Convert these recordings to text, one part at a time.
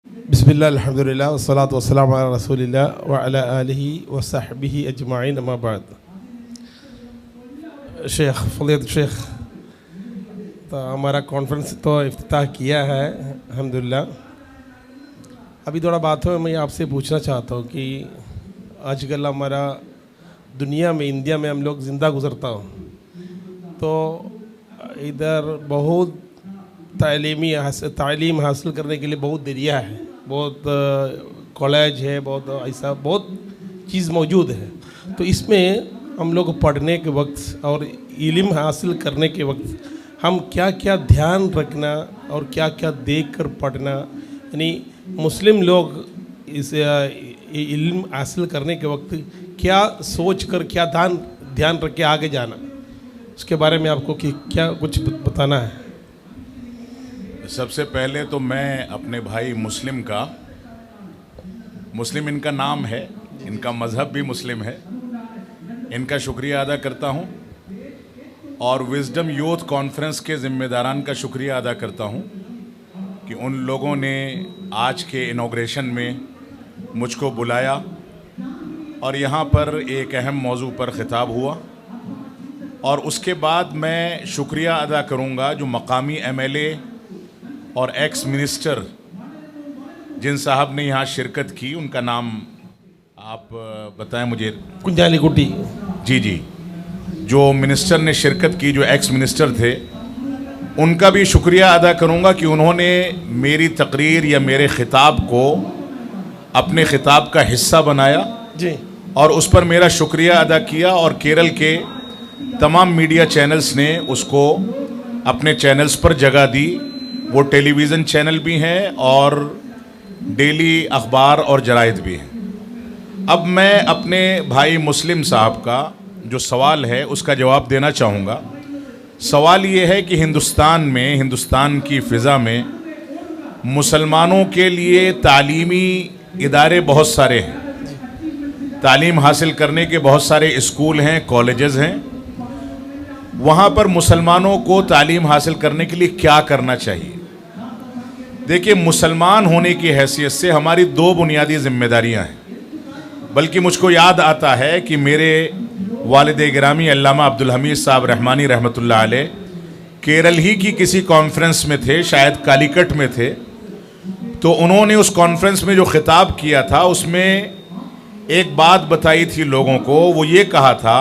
बिस्मिल्लाह अल्हम्दुलिल्लाह वस्सलातु वस्सलामु अला रसूलिल्लाह व अला आलिहि व सहबिहि अजमाइन अम्मा बाद। शेख फज़ीलत शेख, तो हमारा कॉन्फ्रेंस तो इफ्तिताह किया है अल्हम्दुलिल्लाह। अभी थोड़ा बात हो, मैं आपसे पूछना चाहता हूँ कि आजकल हमारा दुनिया में, इंडिया में हम लोग ज़िंदा गुज़रता हूँ तो इधर बहुत तालीम हासिल करने के लिए बहुत दरिया है, बहुत कॉलेज है, बहुत ऐसा बहुत चीज़ मौजूद है। तो इसमें हम लोग पढ़ने के वक्त और इल्म हासिल करने के वक्त हम क्या क्या ध्यान रखना और क्या क्या देख कर पढ़ना, यानी मुस्लिम लोग इस इल्म हासिल करने के वक्त क्या सोच कर, क्या ध्यान रख के आगे जाना, उसके बारे में आपको क्या कुछ बताना है? सबसे पहले तो मैं अपने भाई मुस्लिम इनका नाम है, इनका मज़हब भी मुस्लिम है, इनका शुक्रिया अदा करता हूँ और विज़डम यूथ कॉन्फ्रेंस के ज़िम्मेदारान का शुक्रिया अदा करता हूँ कि उन लोगों ने आज के इनॉग्रेशन में मुझको बुलाया और यहाँ पर एक अहम मौजू पर ख़िताब हुआ। और उसके बाद मैं शुक्रिया अदा करूँगा जो मकामी MLA और एक्स मिनिस्टर जिन साहब ने यहाँ शिरकत की, उनका नाम आप बताएं मुझे। कुंजाली कुटी जी, जो मिनिस्टर ने शिरकत की, जो एक्स मिनिस्टर थे, उनका भी शुक्रिया अदा करूँगा कि उन्होंने मेरी तकरीर या मेरे ख़िताब को अपने ख़िताब का हिस्सा बनाया जी, और उस पर मेरा शुक्रिया अदा किया। और केरल के तमाम मीडिया चैनल्स ने उसको अपने चैनल्स पर जगह दी। वो टेलीविज़न चैनल भी हैं और डेली अखबार और जराइद भी हैं। अब मैं अपने भाई मुस्लिम साहब का जो सवाल है उसका जवाब देना चाहूँगा। सवाल ये है कि हिंदुस्तान की फ़िज़ा में मुसलमानों के लिए तालीमी इदारे बहुत सारे हैं, तालीम हासिल करने के बहुत सारे स्कूल हैं, कॉलेजेस हैं। वहाँ पर मुसलमानों को तालीम हासिल करने के लिए क्या करना चाहिए? देखिए, मुसलमान होने की हैसियत से हमारी दो बुनियादी ज़िम्मेदारियाँ हैं। बल्कि मुझको याद आता है कि मेरे वालिद गिरामी अल्लामा अब्दुल हमीद साहब रहमानी रहमतुल्लाह अलैह केरल ही की किसी कॉन्फ्रेंस में थे, शायद कालीकट में थे। तो उन्होंने उस कॉन्फ्रेंस में जो ख़िताब किया था उसमें एक बात बताई थी लोगों को। वो ये कहा था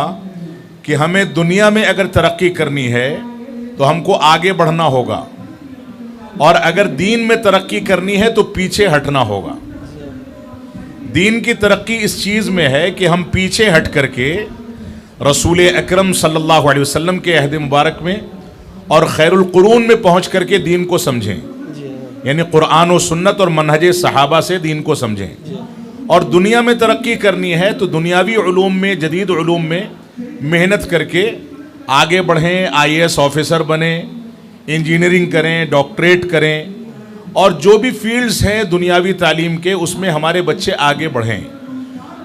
कि हमें दुनिया में अगर तरक्की करनी है तो हमको आगे बढ़ना होगा, और अगर दीन में तरक्की करनी है तो पीछे हटना होगा। दीन की तरक्की इस चीज़ में है कि हम पीछे हट करके रसूल अकरम सल्लल्लाहु अलैहि वसल्लम के अहद मुबारक में और खैरुल कुरून में पहुँच करके दीन को समझें, यानी कुरान और सुन्नत और मनहज सहाबा से दीन को समझें। और दुनिया में तरक्की करनी है तो दुनियावी उलूम में, जदीद उलूम में मेहनत करके आगे बढ़ें, IAS ऑफिसर बने, इंजीनियरिंग करें, डॉक्टरेट करें, और जो भी फील्ड्स हैं दुनियावी तालीम के, उसमें हमारे बच्चे आगे बढ़ें।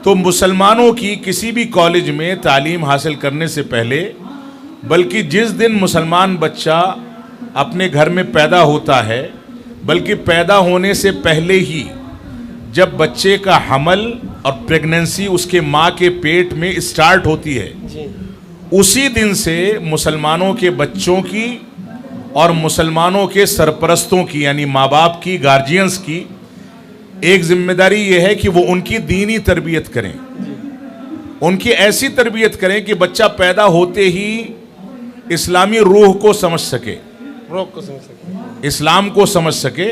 तो मुसलमानों की किसी भी कॉलेज में तालीम हासिल करने से पहले, बल्कि जिस दिन मुसलमान बच्चा अपने घर में पैदा होता है, बल्कि पैदा होने से पहले ही जब बच्चे का हमल और प्रेगनेंसी उसके माँ के पेट में स्टार्ट होती है, उसी दिन से मुसलमानों के बच्चों की और मुसलमानों के सरपरस्तों की, यानी माँ बाप की, गार्जियंस की एक जिम्मेदारी ये है कि वो उनकी दीनी तरबियत करें, उनकी ऐसी तरबियत करें कि बच्चा पैदा होते ही इस्लामी रूह को समझ सके, इस्लाम को समझ सके,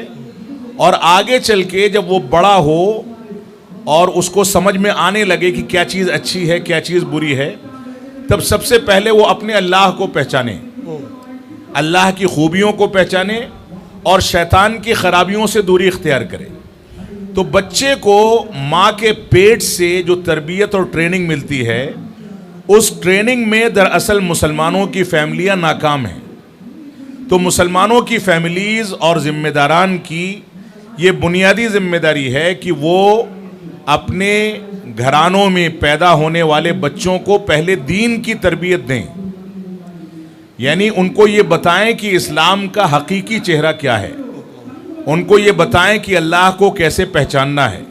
और आगे चल के जब वो बड़ा हो और उसको समझ में आने लगे कि क्या चीज़ अच्छी है, क्या चीज़ बुरी है, तब सबसे पहले वो अपने अल्लाह को पहचाने, अल्लाह की खूबियों को पहचाने और शैतान की खराबियों से दूरी इख्तियार करे। तो बच्चे को माँ के पेट से जो तरबियत और ट्रेनिंग मिलती है, उस ट्रेनिंग में दरअसल मुसलमानों की फैमिलियाँ नाकाम हैं। तो मुसलमानों की फैमिलीज़ और ज़िम्मेदारान की ये बुनियादी ज़िम्मेदारी है कि वो अपने घरानों में पैदा होने वाले बच्चों को पहले दीन की तरबियत दें, यानी उनको ये बताएं कि इस्लाम का हकीकी चेहरा क्या है, उनको ये बताएं कि अल्लाह को कैसे पहचानना है,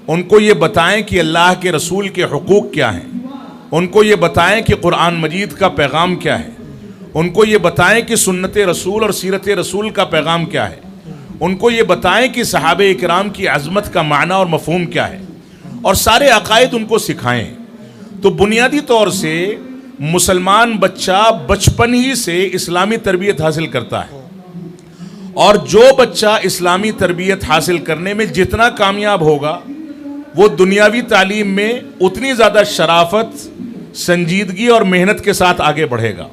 उनको ये बताएं कि अल्लाह के रसूल के हुकूक क्या हैं, उनको ये बताएं कि कुरान मजीद का पैगाम क्या है, उनको ये बताएं कि सुन्नत रसूल और सीरत रसूल का पैगाम क्या है, उनको ये बताएं कि सहाबे इकराम की अज़मत का माना और मफ़हूम क्या है, और सारे अकायद उनको सिखाएं। तो बुनियादी तौर से मुसलमान बच्चा बचपन ही से इस्लामी तरबियत हासिल करता है, और जो बच्चा इस्लामी तरबियत हासिल करने में जितना कामयाब होगा वो दुनियावी तालीम में उतनी ज़्यादा शराफत, संजीदगी और मेहनत के साथ आगे बढ़ेगा।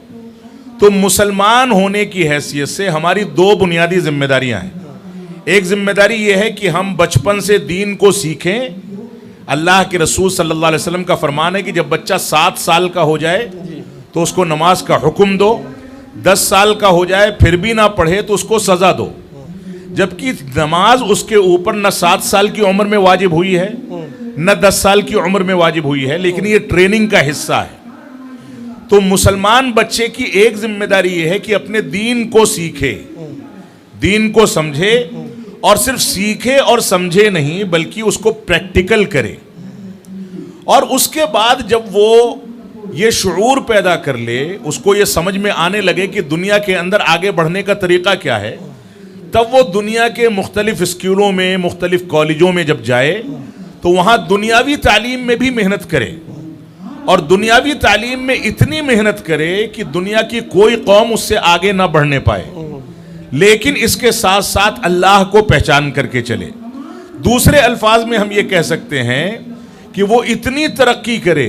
तो मुसलमान होने की हैसियत से हमारी दो बुनियादी जिम्मेदारियां हैं। एक जिम्मेदारी ये है कि हम बचपन से दीन को सीखें। अल्लाह के रसूल सल्लल्लाहु अलैहि वसल्लम का फरमान है कि जब बच्चा 7 साल का हो जाए तो उसको नमाज का हुक्म दो, 10 साल का हो जाए फिर भी ना पढ़े तो उसको सज़ा दो। जबकि नमाज उसके ऊपर न 7 साल की उम्र में वाजिब हुई है न 10 साल की उम्र में वाजिब हुई है, लेकिन ये ट्रेनिंग का हिस्सा है। तो मुसलमान बच्चे की एक जिम्मेदारी ये है कि अपने दीन को सीखे, दीन को समझे, और सिर्फ सीखे और समझे नहीं बल्कि उसको प्रैक्टिकल करे। और उसके बाद जब वो ये शुऊर पैदा कर ले, उसको ये समझ में आने लगे कि दुनिया के अंदर आगे बढ़ने का तरीका क्या है, तब वो दुनिया के मुख्तलिफ स्कूलों में, मुख्तलिफ कॉलेजों में जब जाए तो वहाँ दुनियावी तालीम में भी मेहनत करे, और दुनियावी तालीम में इतनी मेहनत करे कि दुनिया की कोई कौम उससे आगे ना बढ़ने पाए, लेकिन इसके साथ साथ अल्लाह को पहचान करके चले। दूसरे अल्फाज में हम ये कह सकते हैं कि वो इतनी तरक्की करे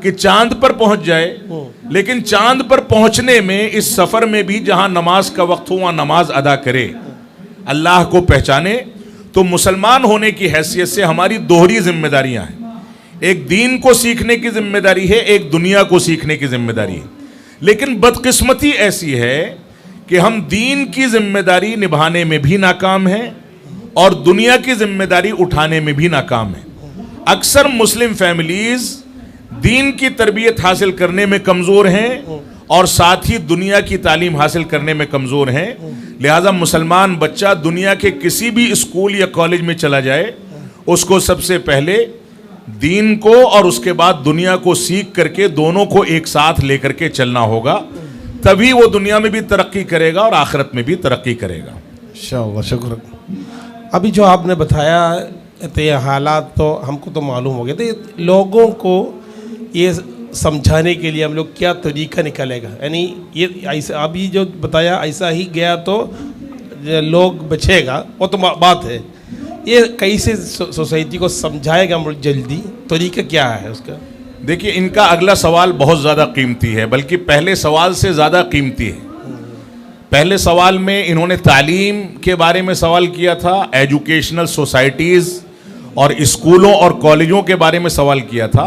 कि चांद पर पहुंच जाए, लेकिन चांद पर पहुंचने में, इस सफर में भी जहां नमाज का वक्त हो वहां नमाज अदा करे, अल्लाह को पहचाने। तो मुसलमान होने की हैसियत से हमारी दोहरी जिम्मेदारियां हैं। एक दीन को सीखने की जिम्मेदारी है, एक दुनिया को सीखने की जिम्मेदारी है। लेकिन बदकिस्मती ऐसी है कि हम दीन की जिम्मेदारी निभाने में भी नाकाम हैं और दुनिया की जिम्मेदारी उठाने में भी नाकाम हैं। अक्सर मुस्लिम फैमिलीज दीन की तरबियत हासिल करने में कमज़ोर हैं और साथ ही दुनिया की तालीम हासिल करने में कमज़ोर हैं। लिहाजा मुसलमान बच्चा दुनिया के किसी भी स्कूल या कॉलेज में चला जाए, उसको सबसे पहले दीन को और उसके बाद दुनिया को सीख करके दोनों को एक साथ लेकर के चलना होगा, तभी वो दुनिया में भी तरक्की करेगा और आखिरत में भी तरक्की करेगा। इंशाअल्लाह, शुक्र। अभी जो आपने बताया तो ये हालात तो हमको तो मालूम हो गए, तो लोगों को ये समझाने के लिए हम लोग क्या तरीका निकालेगा, यानी ये ऐसा अभी जो बताया ऐसा ही गया तो लोग बचेगा, वो तो बात है। ये कैसे सोसाइटी को समझाएगा हम लोग जल्दी, तरीका क्या है उसका? देखिए, इनका अगला सवाल बहुत ज़्यादा कीमती है, बल्कि पहले सवाल से ज़्यादा कीमती है। पहले सवाल में इन्होंने तालीम के बारे में सवाल किया था, एजुकेशनल सोसाइटीज़ और स्कूलों और कॉलेजों के बारे में सवाल किया था।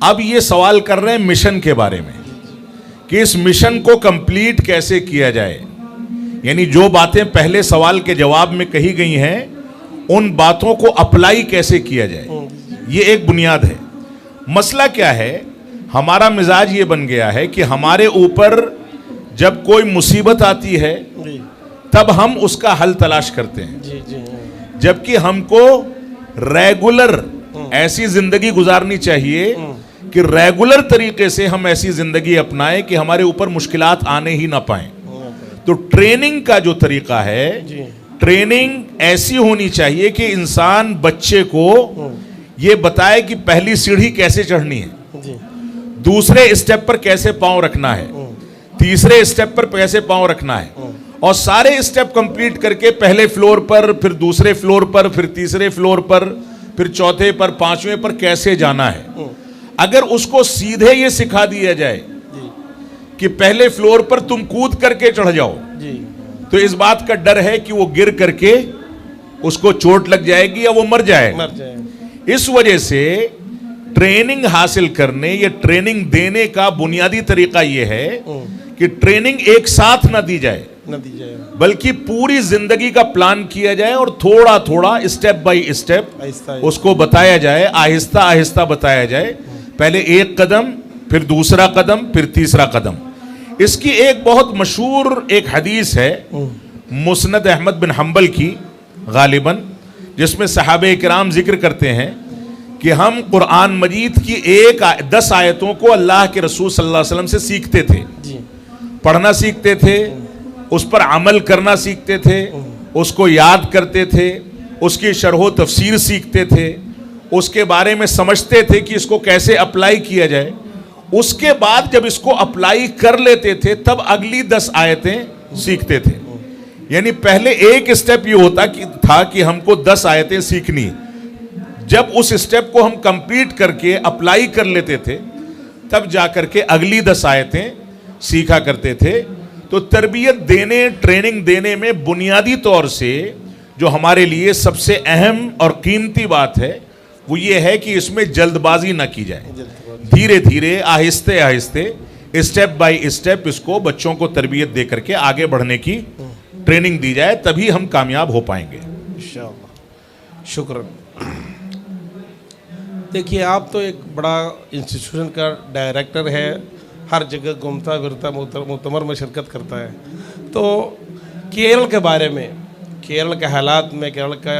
अब ये सवाल कर रहे हैं मिशन के बारे में कि इस मिशन को कंप्लीट कैसे किया जाए, यानी जो बातें पहले सवाल के जवाब में कही गई हैं उन बातों को अप्लाई कैसे किया जाए, ये एक बुनियाद है। मसला क्या है, हमारा मिजाज ये बन गया है कि हमारे ऊपर जब कोई मुसीबत आती है तब हम उसका हल तलाश करते हैं, जबकि हमको रेगुलर ऐसी जिंदगी गुजारनी चाहिए कि रेगुलर तरीके से हम ऐसी जिंदगी अपनाएं कि हमारे ऊपर मुश्किलात आने ही ना पाएं। तो ट्रेनिंग का जो तरीका है, ट्रेनिंग ऐसी होनी चाहिए कि इंसान बच्चे को ये बताए कि पहली सीढ़ी कैसे चढ़नी है, दूसरे स्टेप पर कैसे पांव रखना है, तीसरे स्टेप पर कैसे पांव रखना है, और सारे स्टेप कंप्लीट करके पहले फ्लोर पर, फिर दूसरे फ्लोर पर, फिर तीसरे फ्लोर पर, फिर चौथे पर, पांचवें पर कैसे जाना है। अगर उसको सीधे ये सिखा दिया जाए कि पहले फ्लोर पर तुम कूद करके चढ़ जाओ, तो इस बात का डर है कि वो गिर करके उसको चोट लग जाएगी या वो मर जाएगा। इस वजह से ट्रेनिंग हासिल करने या ट्रेनिंग देने का बुनियादी तरीका यह है कि ट्रेनिंग एक साथ ना दी जाए, बल्कि पूरी जिंदगी का प्लान किया जाए और थोड़ा थोड़ा स्टेप बाय स्टेप उसको बताया जाए, आहिस्ता आहिस्ता बताया जाए। पहले एक कदम, फिर दूसरा कदम, फिर तीसरा कदम। इसकी एक बहुत मशहूर एक हदीस है, मुस्नद अहमद बिन हम्बल की गालिबन, जिसमें सहाबे किराम जिक्र करते हैं कि हम कुरान मजीद की 10 आयतों को अल्लाह के रसूल सल्लल्लाहु अलैहि वसल्लम से सीखते थे, पढ़ना सीखते थे, उस पर अमल करना सीखते थे, उसको याद करते थे, उसकी शरह तफसीर सीखते थे, उसके बारे में समझते थे कि इसको कैसे अप्लाई किया जाए। उसके बाद जब इसको अप्लाई कर लेते थे तब अगली 10 आयतें सीखते थे। यानी पहले एक स्टेप ये होता था कि हमको 10 आयतें सीखनी, जब उस स्टेप को हम कंप्लीट करके अप्लाई कर लेते थे तब जाकर के अगली 10 आयतें सीखा करते थे। तो तरबियत देने, ट्रेनिंग देने में बुनियादी तौर से जो हमारे लिए सबसे अहम और कीमती बात है वो ये है कि इसमें जल्दबाजी ना की जाए। धीरे धीरे, आहिस्ते आहिस्ते, स्टेप बाय स्टेप इसको बच्चों को तरबियत दे करके आगे बढ़ने की ट्रेनिंग दी जाए, तभी हम कामयाब हो पाएंगे इंशाअल्लाह। शुक्र। देखिए, आप तो एक बड़ा इंस्टीट्यूशन का डायरेक्टर है, हर जगह घूमता फिरता, मुतमर में शिरकत करता है। तो केरल के बारे में, केरल के हालात में, केरल का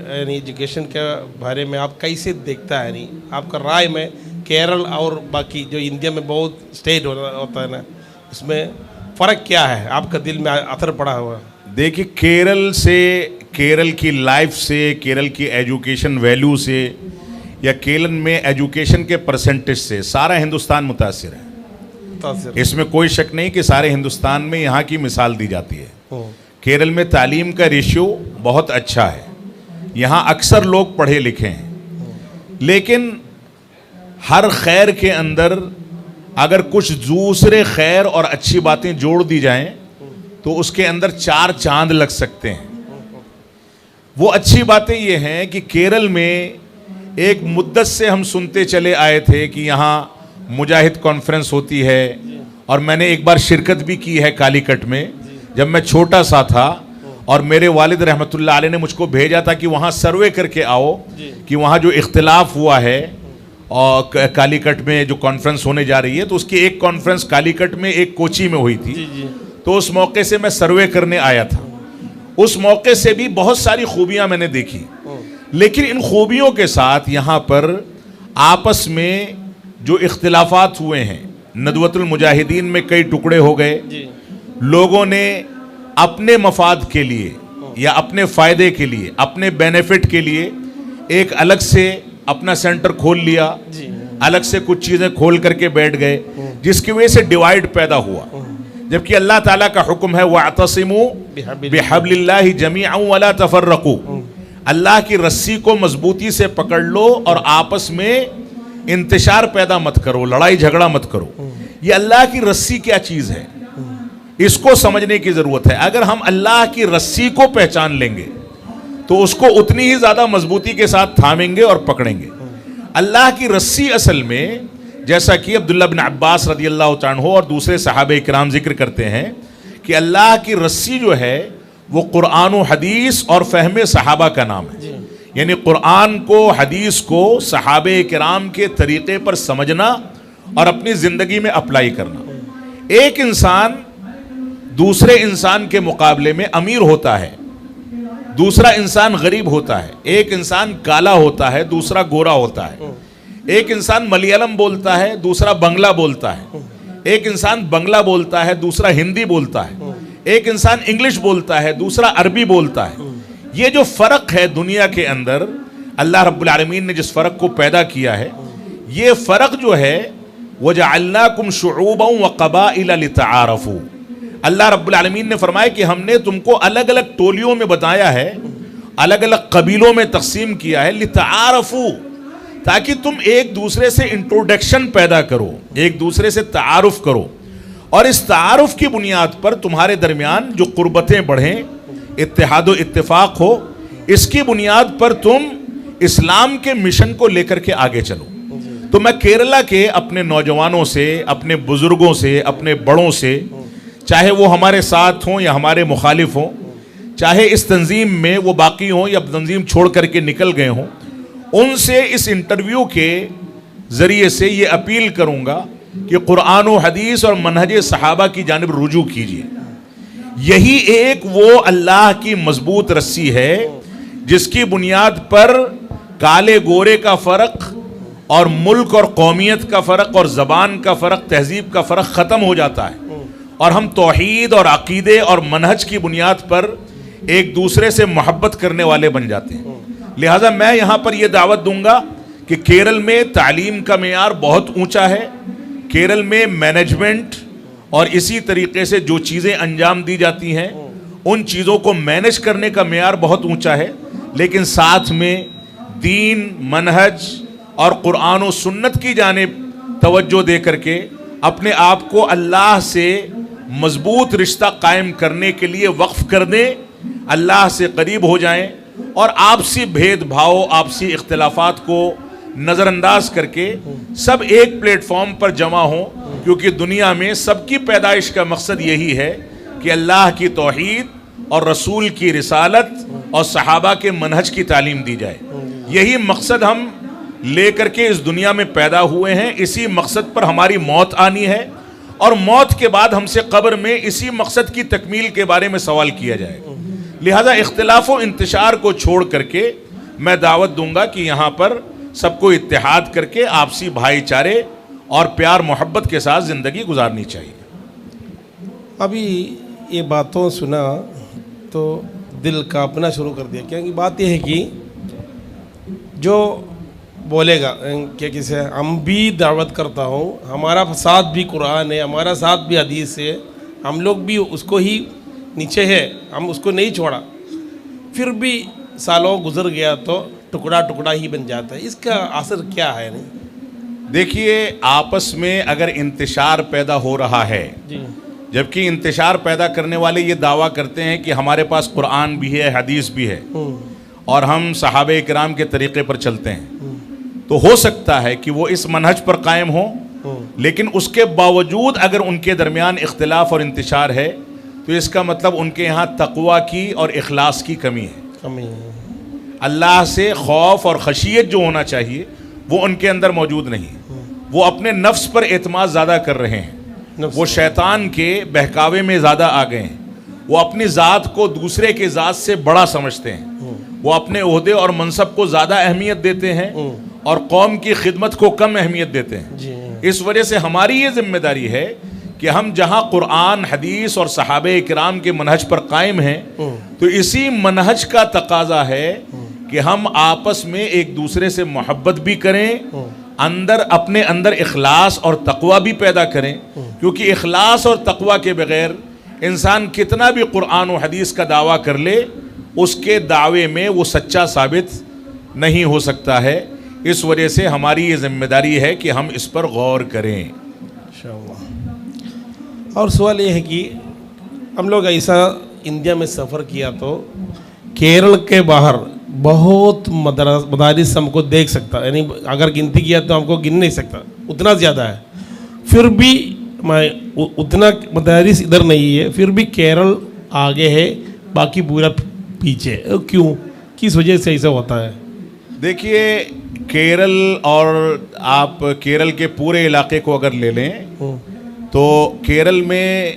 यानी एजुकेशन के बारे में आप कैसे देखता है? यानी आपका राय में केरल और बाकी जो इंडिया में बहुत स्टेट होता है ना, इसमें फ़र्क क्या है? आपका दिल में असर पड़ा हुआ? देखिए, केरल से, केरल की लाइफ से, केरल की एजुकेशन वैल्यू से या केरल में एजुकेशन के परसेंटेज से सारा हिंदुस्तान मुतासिर है। इसमें कोई शक नहीं कि सारे हिंदुस्तान में यहाँ की मिसाल दी जाती है। केरल में तालीम का रेशियो बहुत अच्छा है, यहाँ अक्सर लोग पढ़े लिखे हैं, लेकिन हर खैर के अंदर अगर कुछ दूसरे खैर और अच्छी बातें जोड़ दी जाएं तो उसके अंदर 4 चांद लग सकते हैं। वो अच्छी बातें ये हैं कि केरल में एक मुद्दत से हम सुनते चले आए थे कि यहाँ मुजाहिद कॉन्फ्रेंस होती है, और मैंने एक बार शिरकत भी की है कालीकट में, जब मैं छोटा सा था, और मेरे वालिद रहमतुल्लाह अलैह ने मुझको भेजा था कि वहाँ सर्वे करके आओ कि वहाँ जो इख्तिलाफ हुआ है और कालीकट में जो कॉन्फ्रेंस होने जा रही है, तो उसकी एक कॉन्फ्रेंस कालीकट में, एक कोची में हुई थी। तो उस मौके से मैं सर्वे करने आया था। उस मौके से भी बहुत सारी खूबियाँ मैंने देखी, लेकिन इन खूबियों के साथ यहाँ पर आपस में जो इख्तिलाफात हुए हैं, नदवतुल मुजाहिदीन में कई टुकड़े हो गए, लोगों ने अपने मफाद के लिए या अपने फ़ायदे के लिए, अपने बेनिफिट के लिए एक अलग से अपना सेंटर खोल लिया, अलग से कुछ चीज़ें खोल करके बैठ गए, जिसकी वजह से डिवाइड पैदा हुआ। जबकि अल्लाह ताला का हुक्म है वअतसिमू बिहब्लिल्लाहि जमीअन वला तफर्रकू, अल्लाह की रस्सी को मजबूती से पकड़ लो और आपस में इंतशार पैदा मत करो, लड़ाई झगड़ा मत करो। ये अल्लाह की रस्सी क्या चीज़ है, इसको समझने की ज़रूरत है। अगर हम अल्लाह की रस्सी को पहचान लेंगे तो उसको उतनी ही ज़्यादा मजबूती के साथ थामेंगे और पकड़ेंगे। अल्लाह की रस्सी असल में, जैसा कि अब्दुल्लाह बिन अब्बास रज़ी अल्लाह तआला अन्हु और दूसरे सहाबे किराम जिक्र करते हैं कि अल्लाह की रस्सी जो है वो कुरान व हदीस और फ़हमे सहाबा का नाम है। यानी कुरान को, हदीस को सहाबे किराम के तरीक़े पर समझना और अपनी ज़िंदगी में अप्लाई करना। एक इंसान दूसरे इंसान के मुकाबले में अमीर होता है, दूसरा इंसान गरीब होता है। एक इंसान काला होता है, दूसरा गोरा होता है। एक इंसान मलयालम बोलता है, दूसरा बंगला बोलता है। एक इंसान बंगला बोलता है, दूसरा हिंदी बोलता है। एक इंसान इंग्लिश बोलता है, दूसरा अरबी बोलता है। ये जो फ़र्क है दुनिया के अंदर, अल्लाह रब्बुल आलमीन ने जिस फ़र्क को पैदा किया है, ये फ़र्क जो है वजअलनाकुम शुऊबन व क़बाइल लितआरफू, अल्लाह रब्बुल आलमीन ने फरमाया कि हमने तुमको अलग अलग टोलियों में बताया है, अलग अलग कबीलों में तकसीम किया है, लितआरफू, ताकि तुम एक दूसरे से इंट्रोडक्शन पैदा करो, एक दूसरे से तारुफ करो, और इस तारुफ की बुनियाद पर तुम्हारे दरमियान जो कुर्बतें बढ़ें, इत्तेहाद व इत्तेफाक हो, इसकी बुनियाद पर तुम इस्लाम के मिशन को लेकर के आगे चलो। तो मैं केरला के अपने नौजवानों से, अपने बुजुर्गों से, अपने बड़ों से, चाहे वो हमारे साथ हों या हमारे मुखालिफ हों, चाहे इस तंजीम में वो बाकी हों या तंजीम छोड़ करके निकल गए हों, उनसे इस इंटरव्यू के ज़रिए से ये अपील करूँगा कि कुरान व हदीस और मनहज सहाबा की जानिब रुजू कीजिए। यही एक वो अल्लाह की मजबूत रस्सी है जिसकी बुनियाद पर काले गोरे का फ़र्क और मुल्क और कौमियत का फ़र्क और ज़बान का फ़र्क, तहजीब का फ़र्क ख़त्म हो जाता है और हम तौहीद और अकीदे और मनहज की बुनियाद पर एक दूसरे से मोहब्बत करने वाले बन जाते हैं। लिहाजा मैं यहाँ पर यह दावत दूंगा कि केरल में तालीम का मेयार बहुत ऊंचा है। केरल में मैनेजमेंट और इसी तरीके से जो चीज़ें अंजाम दी जाती हैं उन चीज़ों को मैनेज करने का मेयार बहुत ऊंचा है, लेकिन साथ में दीन, मनहज और कुरान और सुन्नत की जानिब तवज्जो दे करके अपने आप को अल्लाह से मजबूत रिश्ता कायम करने के लिए वक्फ कर दें, अल्लाह से करीब हो जाएं और आपसी भेदभाव, आपसी इख्तिलाफात को नज़रअंदाज करके सब एक प्लेटफॉर्म पर जमा हों, क्योंकि दुनिया में सबकी पैदाइश का मकसद यही है कि अल्लाह की तौहीद और रसूल की रिसालत और सहाबा के मनहज की तालीम दी जाए। यही मकसद हम लेकर के इस दुनिया में पैदा हुए हैं, इसी मकसद पर हमारी मौत आनी है और मौत के बाद हमसे कब्र में इसी मकसद की तकमील के बारे में सवाल किया जाएगा। लिहाजा इख्तिलाफ व इंतशार को छोड़ करके मैं दावत दूंगा कि यहाँ पर सबको इत्तेहाद करके आपसी भाईचारे और प्यार मोहब्बत के साथ ज़िंदगी गुजारनी चाहिए। अभी ये बातों सुना तो दिल कांपना शुरू कर दिया, क्योंकि बात यह है कि जो बोलेगा कि किसे हम भी दावत करता हूँ, हमारा साथ भी कुरान है, हमारा साथ भी हदीस है, हम लोग भी उसको ही नीचे है, हम उसको नहीं छोड़ा, फिर भी सालों गुजर गया तो टुकड़ा टुकड़ा ही बन जाता है। इसका असर क्या है? नहीं, देखिए, आपस में अगर इंतशार पैदा हो रहा है जी, जबकि इंतशार पैदा करने वाले ये दावा करते हैं कि हमारे पास कुरान भी है, हदीस भी है और हम सहाबे किराम के तरीक़े पर चलते हैं, तो हो सकता है कि वो इस मनहज पर कायम हो, लेकिन उसके बावजूद अगर उनके दरमियान इख्तिलाफ और इंतशार है तो इसका मतलब उनके यहाँ तक़वा की और इखलास की कमी है। अल्लाह से खौफ और खशियत जो होना चाहिए वो उनके अंदर मौजूद नहीं है। वो अपने नफ्स पर एतमाद ज़्यादा कर रहे हैं, वो शैतान के बहकावे में ज़्यादा आ गए हैं, वो अपनी ज़ात को दूसरे के ज़ात से बड़ा समझते हैं, वो अपने ओहदे और मनसब को ज़्यादा अहमियत देते हैं और कौम की खिदमत को कम अहमियत देते हैं। इस वजह से हमारी ये जिम्मेदारी है कि हम जहाँ कुरान, हदीस और सहाबे किराम के मनहज पर कायम हैं, तो इसी मनहज का तकाजा है कि हम आपस में एक दूसरे से मोहब्बत भी करें, अंदर अपने अंदर इखलास और तक़वा भी पैदा करें, क्योंकि इखलास और तक़वा के बगैर इंसान कितना भी कुरान और हदीस का दावा कर ले, उसके दावे में वो सच्चा साबित नहीं हो सकता है। इस वजह से हमारी ये जिम्मेदारी है कि हम इस पर गौर करें। और सवाल ये है कि हम लोग ऐसा इंडिया में सफ़र किया तो केरल के बाहर बहुत मदारिस हमको देख सकता, यानी अगर गिनती किया तो हमको गिन नहीं सकता, उतना ज़्यादा है। फिर भी मैं उतना मदारिस इधर नहीं है, फिर भी केरल आगे है, बाकी पूरा पीछे। क्यों, किस वजह से ऐसा होता है? देखिए, केरल और आप केरल के पूरे इलाके को अगर ले लें तो केरल में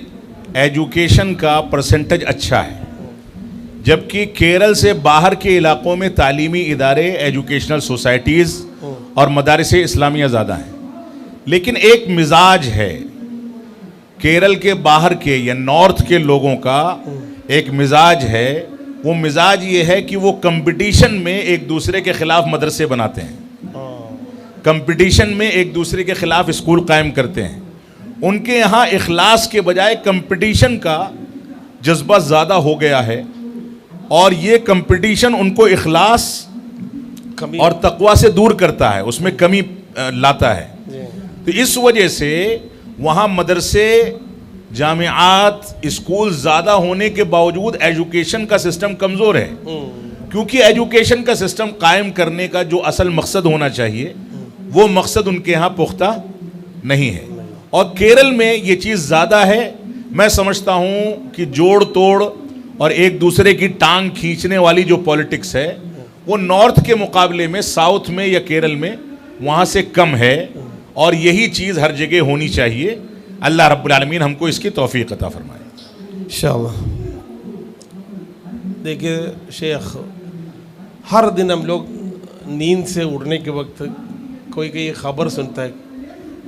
एजुकेशन का परसेंटेज अच्छा है, जबकि केरल से बाहर के इलाकों में तालीमी इदारे, एजुकेशनल सोसाइटीज़ और मदारिस इस्लामिया ज़्यादा हैं। लेकिन एक मिजाज है केरल के बाहर के या नॉर्थ के लोगों का, एक मिजाज है, वो मिजाज ये है कि वो कंपटीशन में एक दूसरे के खिलाफ मदरसे बनाते हैं, कंपटीशन में एक दूसरे के खिलाफ स्कूल कायम करते हैं। उनके यहाँ इखलास के बजाय कंपटीशन का जज्बा ज़्यादा हो गया है और ये कंपटीशन उनको इखलास और तक़वा से दूर करता है, उसमें कमी लाता है। तो इस वजह से वहाँ मदरसे, जामियात, स्कूल ज़्यादा होने के बावजूद एजुकेशन का सिस्टम कमज़ोर है, क्योंकि एजुकेशन का सिस्टम कायम करने का जो असल मकसद होना चाहिए वो मकसद उनके यहाँ पुख्ता नहीं है। और केरल में ये चीज़ ज़्यादा है। मैं समझता हूँ कि जोड़ तोड़ और एक दूसरे की टांग खींचने वाली जो पॉलिटिक्स है वो नॉर्थ के मुकाबले में साउथ में या केरल में वहाँ से कम है, और यही चीज़ हर जगह होनी चाहिए। अल्लाह रब्बुल आलमीन हमको इसकी तौफीक अता फरमाए। इंशाअल्लाह। देखिए शेख, हर दिन हम लोग नींद से उठने के वक्त कोई कोई ख़बर सुनता है,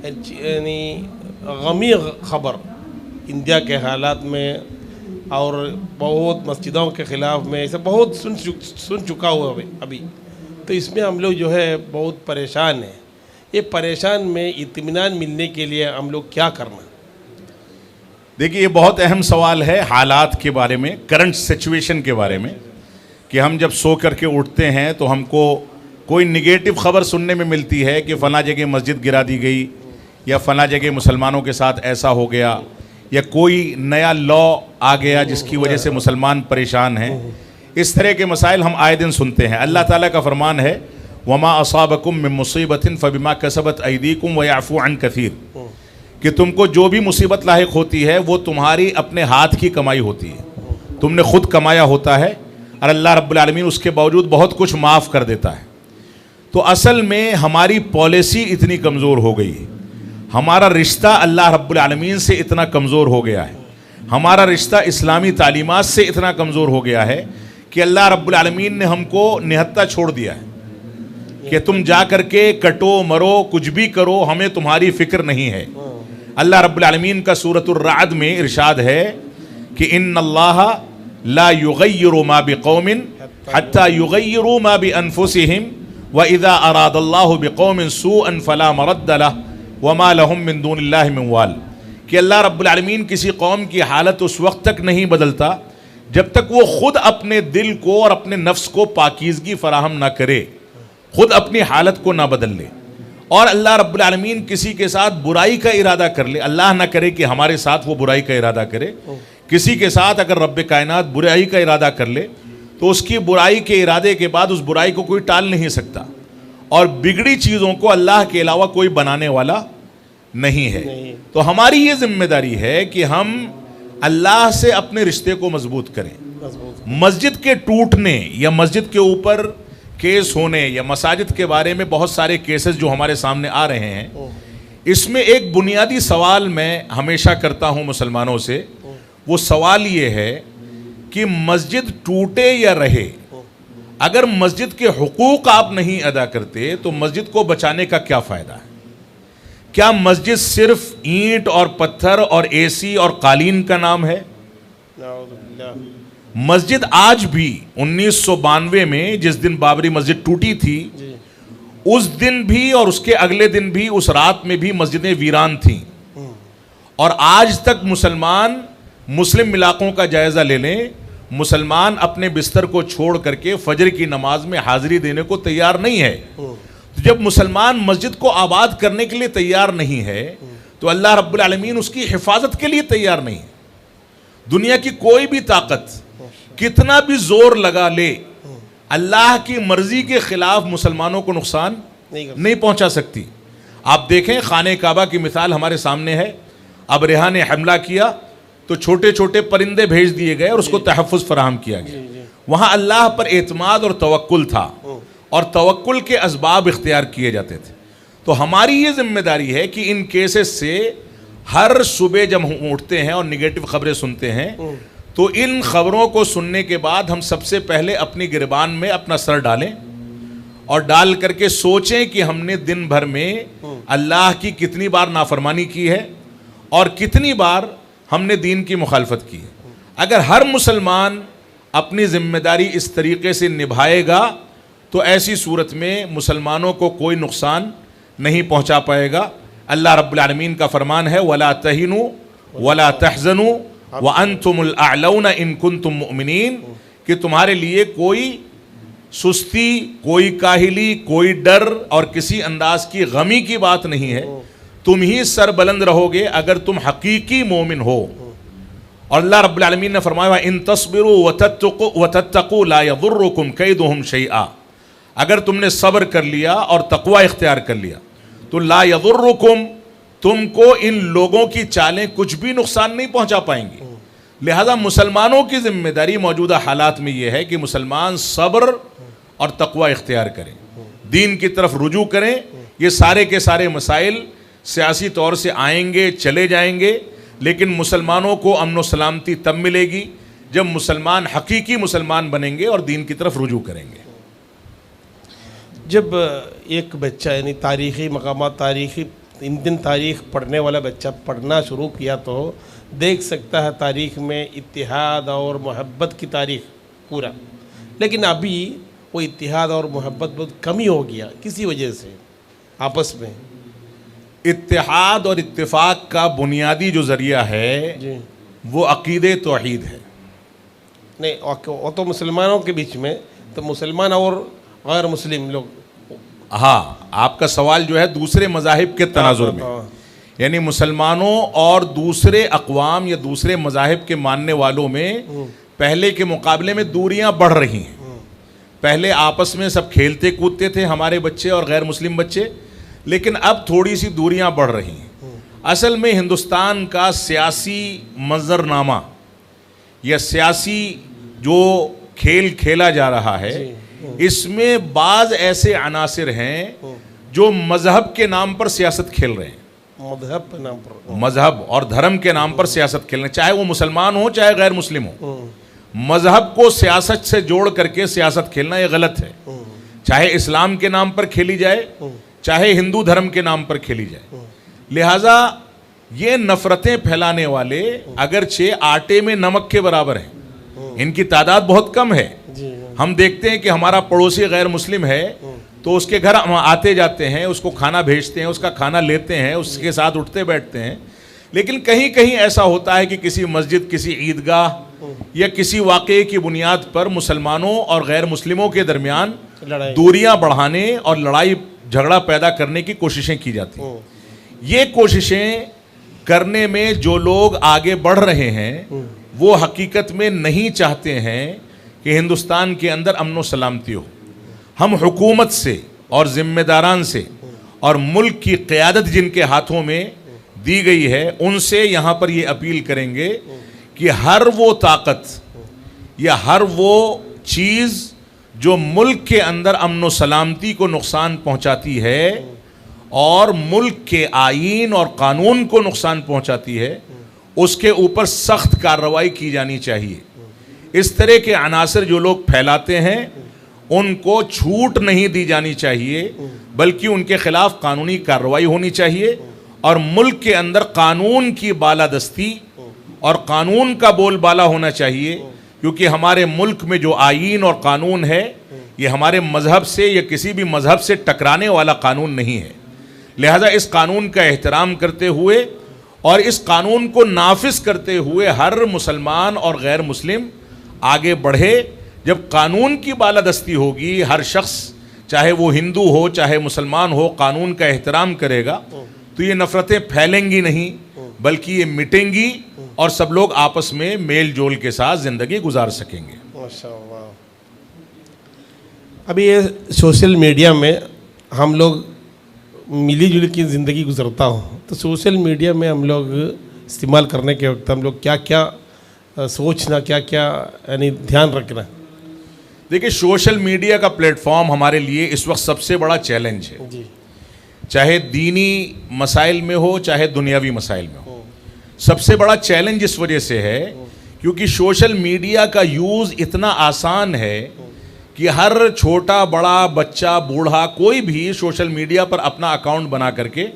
यानी गमी ख़बर इंडिया के हालात में, और बहुत मस्जिदों के ख़िलाफ़ में ऐसा बहुत सुन चुका हुआ अभी। तो इसमें हम लोग जो है बहुत परेशान हैं। ये परेशान में इत्मीनान मिलने के लिए हम लोग क्या करना? देखिए, ये बहुत अहम सवाल है हालात के बारे में, करंट सिचुएशन के बारे में, कि हम जब सो करके उठते हैं तो हमको कोई निगेटिव ख़बर सुनने में मिलती है कि फ़लाँ जगह मस्जिद गिरा दी गई, या फ़लाँ जगह मुसलमानों के साथ ऐसा हो गया, या कोई नया लॉ आ गया जिसकी वजह से मुसलमान परेशान हैं। इस तरह के मसाइल हम आए दिन सुनते हैं। अल्लाह ताला का फरमान है, वमा असाबकुम मिन मुसीबतिन फबिमा कसबत अयदीकुम व याफू अन कसीर, कि तुमको जो भी मुसीबत लाहिक होती है वो तुम्हारी अपने हाथ की कमाई होती है, तुमने खुद कमाया होता है, और अल्लाह रब्बुल आलमीन उसके बावजूद बहुत कुछ माफ़ कर देता है। तो असल में हमारी पॉलिसी इतनी कमज़ोर हो गई है, हमारा रिश्ता अल्लाह रब्बुल आलमीन से इतना कमज़ोर हो गया है, हमारा रिश्ता इस्लामी तालीमात से इतना कमज़ोर हो गया है कि अल्लाह रब्बुल आलमीन ने हमको निहत्ता छोड़ दिया है कि तुम जा करके कटो मरो कुछ भी करो, हमें तुम्हारी फ़िक्र नहीं है। अल्लाह रब्बुल आलमीन का सूरतुर राद में इरशाद है कि इन्नल्लाह ला युगय्यिरु मा बिक़ौमिन हत्ता युगय्यिरु मा बिअनफुसिहिम व इज़ा अरादल्लाहु बिक़ौमिन सूअन फला मरद्द लहु व मा लहुम मिन दूनिल्लाहि मिन वाल, कि अल्लाह रब्बुल आलमीन किसी कौम की हालत उस वक्त तक नहीं बदलता जब तक वो खुद अपने दिल को और अपने नफ्स को पाकीज़गी फराहम ना करे, खुद अपनी हालत को ना बदल ले। और अल्लाह रब्बुल आलमीन किसी के साथ बुराई का इरादा कर ले, अल्लाह ना करे कि हमारे साथ वो बुराई का इरादा करे, किसी के साथ अगर रब्बे कायनात बुराई का इरादा कर ले तो उसकी बुराई के इरादे के बाद उस बुराई को कोई टाल नहीं सकता, और बिगड़ी चीज़ों को अल्लाह के अलावा कोई बनाने वाला नहीं है। तो हमारी ये जिम्मेदारी है कि हम अल्लाह से अपने रिश्ते को मजबूत करें। मस्जिद के टूटने या मस्जिद के ऊपर केस होने या मसाजिद के बारे में बहुत सारे केसेस जो हमारे सामने आ रहे हैं, इसमें एक बुनियादी सवाल मैं हमेशा करता हूं मुसलमानों से। वो सवाल ये है कि मस्जिद टूटे या रहे, अगर मस्जिद के हुकूक आप नहीं अदा करते तो मस्जिद को बचाने का क्या फ़ायदा है? क्या मस्जिद सिर्फ ईंट और पत्थर और एसी और कालीन का नाम है? मस्जिद आज भी 1992 में जिस दिन बाबरी मस्जिद टूटी थी, उस दिन भी और उसके अगले दिन भी, उस रात में भी मस्जिदें वीरान थीं। और आज तक मुस्लिम इलाकों का जायज़ा ले लें, मुसलमान अपने बिस्तर को छोड़ करके फजर की नमाज में हाजिरी देने को तैयार नहीं है। तो जब मुसलमान मस्जिद को आबाद करने के लिए तैयार नहीं है तो अल्लाह रब्बुल आलमीन उसकी हिफाजत के लिए तैयार नहीं है। दुनिया की कोई भी ताकत कितना भी जोर लगा ले, अल्लाह की मर्जी के खिलाफ मुसलमानों को नुकसान नहीं पहुंचा सकती। आप देखें, खाने काबा की मिसाल हमारे सामने है। अब रेहा ने हमला किया तो छोटे छोटे परिंदे भेज दिए गए और उसको तहफ़्फ़ुज़ फराहम किया गया। वहाँ अल्लाह पर एतमाद और तवक्कुल था, और तवक्कुल के असबाब इख्तियार किए जाते थे। तो हमारी ये जिम्मेदारी है कि इन केसेस से हर सुबह जब हम उठते हैं और निगेटिव खबरें सुनते हैं, तो इन खबरों को सुनने के बाद हम सबसे पहले अपनी गिरबान में अपना सर डालें और डाल करके सोचें कि हमने दिन भर में अल्लाह की कितनी बार नाफरमानी की है और कितनी बार हमने दीन की मुखालफत की है। अगर हर मुसलमान अपनी जिम्मेदारी इस तरीके से निभाएगा तो ऐसी सूरत में मुसलमानों को कोई नुकसान नहीं पहुंचा पाएगा। अल्लाह रब्बुल आलमीन का फरमान है, वला तहिनु वला तहज़नु व अंतुमुल अअलौना इन कुंतुम मुमिनीन, कि तुम्हारे लिए कोई सुस्ती, कोई काहिली, कोई डर और किसी अंदाज की गमी की बात नहीं है। तुम ही सरबलंद रहोगे अगर तुम हकीकी मोमिन हो। और अल्लाह रब्बुल आलमीन ने फरमाया, इन तस्बिरु व तत्तकू ला यदुर्रुकुम कैदुहुम शैआ, अगर तुमने सब्र कर लिया और तकवा इख्तियार कर लिया तो ला यदुर्रुकुम, तुमको इन लोगों की चालें कुछ भी नुकसान नहीं पहुंचा पाएंगी। लिहाजा मुसलमानों की जिम्मेदारी मौजूदा हालात में यह है कि मुसलमान सब्र और तकवा इख्तियार करें, दीन की तरफ रुजू करें। ये सारे के सारे मसाइल सियासी तौर से आएंगे, चले जाएंगे, लेकिन मुसलमानों को अमन व सलामती तब मिलेगी जब मुसलमान हकीकी मुसलमान बनेंगे और दीन की तरफ रुजू करेंगे। जब एक बच्चा यानी तारीख़ी मकामात, तारीख़ी इंडियन तारीख़ पढ़ने वाला बच्चा पढ़ना शुरू किया तो देख सकता है तारीख़ में इत्तिहाद और मोहब्बत की तारीख़ पूरा, लेकिन अभी वो इत्तिहाद और मोहब्बत बहुत कमी हो गया किसी वजह से आपस में। इत्तिहाद और इत्तिफाक का बुनियादी जो ज़रिया है जी वो अक़ीदे तौहीद है। नहीं, वो तो मुसलमानों के बीच में, तो मुसलमान और गैर मुस्लिम लोग। हाँ, आपका सवाल जो है दूसरे मज़ाहिब के तनाजुर में, यानी मुसलमानों और दूसरे अक़वाम या दूसरे मज़ाहिब के मानने वालों में पहले के मुकाबले में दूरियां बढ़ रही हैं। पहले आपस में सब खेलते कूदते थे हमारे बच्चे और गैर मुस्लिम बच्चे, लेकिन अब थोड़ी सी दूरियां बढ़ रही हैं। असल में हिंदुस्तान का सियासी मंजरनामा या सियासी जो खेल खेला जा रहा है, इसमें बाज़ ऐसे अनासिर हैं जो मज़हब के नाम पर सियासत खेल रहे हैं। मज़हब के नाम पर, मज़हब और धर्म के नाम पर सियासत खेल रहे हैं, चाहे वो मुसलमान हो चाहे गैर मुस्लिम हो। मज़हब को सियासत से जोड़ करके सियासत खेलना ये गलत है। चाहे इस्लाम के नाम पर खेली जाए, चाहे हिंदू धर्म के नाम पर खेली जाए। लिहाजा ये नफरतें फैलाने वाले अगरचे आटे में नमक के बराबर हैं, इनकी तादाद बहुत कम है। हम देखते हैं कि हमारा पड़ोसी गैर मुस्लिम है तो उसके घर हम आते जाते हैं, उसको खाना भेजते हैं, उसका खाना लेते हैं, उसके साथ उठते बैठते हैं। लेकिन कहीं कहीं ऐसा होता है कि किसी मस्जिद, किसी ईदगाह या किसी वाक़े की बुनियाद पर मुसलमानों और गैर मुस्लिमों के दरमियान दूरियां बढ़ाने और लड़ाई झगड़ा पैदा करने की कोशिशें की जाती हैं। ये कोशिशें करने में जो लोग आगे बढ़ रहे हैं वो हकीकत में नहीं चाहते हैं कि हिंदुस्तान के अंदर अमन व सलामती हो। हम हुकूमत से और ज़िम्मेदारान से और मुल्क की क़यादत जिनके हाथों में दी गई है उनसे यहाँ पर ये अपील करेंगे कि हर वो ताकत या हर वो चीज़ जो मुल्क के अंदर अमन व सलामती को नुकसान पहुँचाती है और मुल्क के आईन और कानून को नुकसान पहुँचाती है, उसके ऊपर सख्त कार्रवाई की जानी चाहिए। इस तरह के अनासर जो लोग फैलाते हैं उनको छूट नहीं दी जानी चाहिए, बल्कि उनके खिलाफ कानूनी कार्रवाई होनी चाहिए और मुल्क के अंदर कानून की बालादस्ती और कानून का बोलबाला होना चाहिए। क्योंकि हमारे मुल्क में जो आईन और कानून है ये हमारे मज़हब से या किसी भी मज़हब से टकराने वाला कानून नहीं है। लिहाजा इस कानून का एहतराम करते हुए और इस कानून को नाफिज करते हुए हर मुसलमान और गैर मुस्लिम आगे बढ़े। जब कानून की बालादस्ती होगी, हर शख्स चाहे वो हिंदू हो चाहे मुसलमान हो कानून का एहतराम करेगा, तो ये नफ़रतें फैलेंगी नहीं बल्कि ये मिटेंगी और सब लोग आपस में मेल जोल के साथ ज़िंदगी गुजार सकेंगे। माशाअल्लाह। अभी ये सोशल मीडिया में हम लोग मिली जुली की ज़िंदगी गुजरता हूँ, तो सोशल मीडिया में हम लोग इस्तेमाल करने के वक्त हम लोग क्या क्या सोचना, क्या क्या यानी ध्यान रखना? देखिए, सोशल मीडिया का प्लेटफॉर्म हमारे लिए इस वक्त सबसे बड़ा चैलेंज है जी। चाहे दीनी मसाइल में हो चाहे दुनियावी मसाइल में हो। सबसे बड़ा चैलेंज इस वजह से है क्योंकि सोशल मीडिया का यूज़ इतना आसान है कि हर छोटा बड़ा बच्चा बूढ़ा कोई भी सोशल मीडिया पर अपना अकाउंट बना करके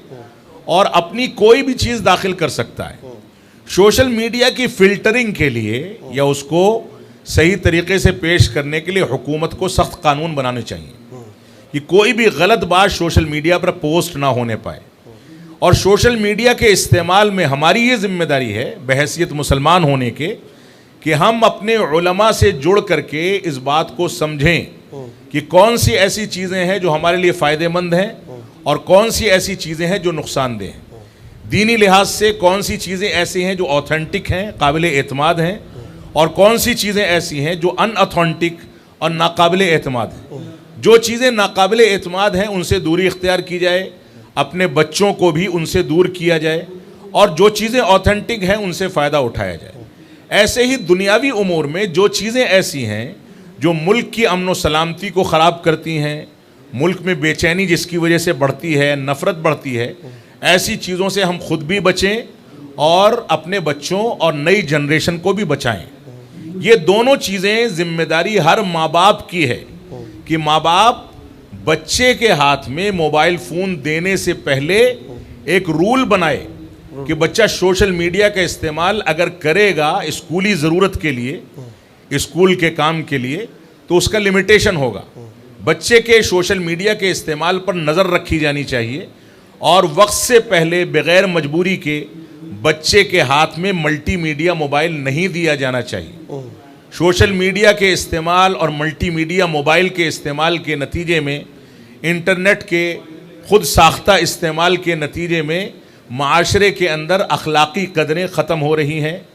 और अपनी कोई भी चीज़ दाखिल कर सकता है। सोशल मीडिया की फ़िल्टरिंग के लिए या उसको सही तरीके से पेश करने के लिए हुकूमत को सख्त कानून बनाने चाहिए कि कोई भी गलत बात सोशल मीडिया पर पोस्ट ना होने पाए। और सोशल मीडिया के इस्तेमाल में हमारी ये जिम्मेदारी है बहैसियत मुसलमान होने के कि हम अपने उलमा से जुड़ करके इस बात को समझें कि कौन सी ऐसी चीज़ें हैं जो हमारे लिए फ़ायदेमंद हैं और कौन सी ऐसी चीज़ें हैं जो नुकसानदेह हैं। दीनी लिहाज से कौन सी चीज़ें ऐसी हैं जो ऑथेंटिक हैं, काबिल एतमाद हैं, और कौन सी चीज़ें ऐसी हैं जो अनऑथेंटिक और नाकाबिल एतमाद हैं। जो चीज़ें नाकाबिल एतमाद हैं उनसे दूरी इख्तियार की जाए, अपने बच्चों को भी उनसे दूर किया जाए, और जो चीज़ें ऑथेंटिक हैं उनसे फ़ायदा उठाया जाए। ऐसे ही दुनियावी उमूर में जो चीज़ें ऐसी हैं जो मुल्क की अमन व सलामती को ख़राब करती हैं, मुल्क में बेचैनी जिसकी वजह से बढ़ती है, नफ़रत बढ़ती है, ऐसी चीज़ों से हम खुद भी बचें और अपने बच्चों और नई जनरेशन को भी बचाएं। ये दोनों चीज़ें जिम्मेदारी हर माँ बाप की है कि माँ बाप बच्चे के हाथ में मोबाइल फ़ोन देने से पहले एक रूल बनाए कि बच्चा सोशल मीडिया का इस्तेमाल अगर करेगा स्कूली ज़रूरत के लिए, स्कूल के काम के लिए, तो उसका लिमिटेशन होगा। बच्चे के सोशल मीडिया के इस्तेमाल पर नज़र रखी जानी चाहिए और वक्त से पहले बग़ैर मजबूरी के बच्चे के हाथ में मल्टीमीडिया मोबाइल नहीं दिया जाना चाहिए। सोशल मीडिया के इस्तेमाल और मल्टीमीडिया मोबाइल के इस्तेमाल के नतीजे में, इंटरनेट के खुद साख्ता इस्तेमाल के नतीजे में माशरे के अंदर अखलाकी कदरें ख़त्म हो रही हैं,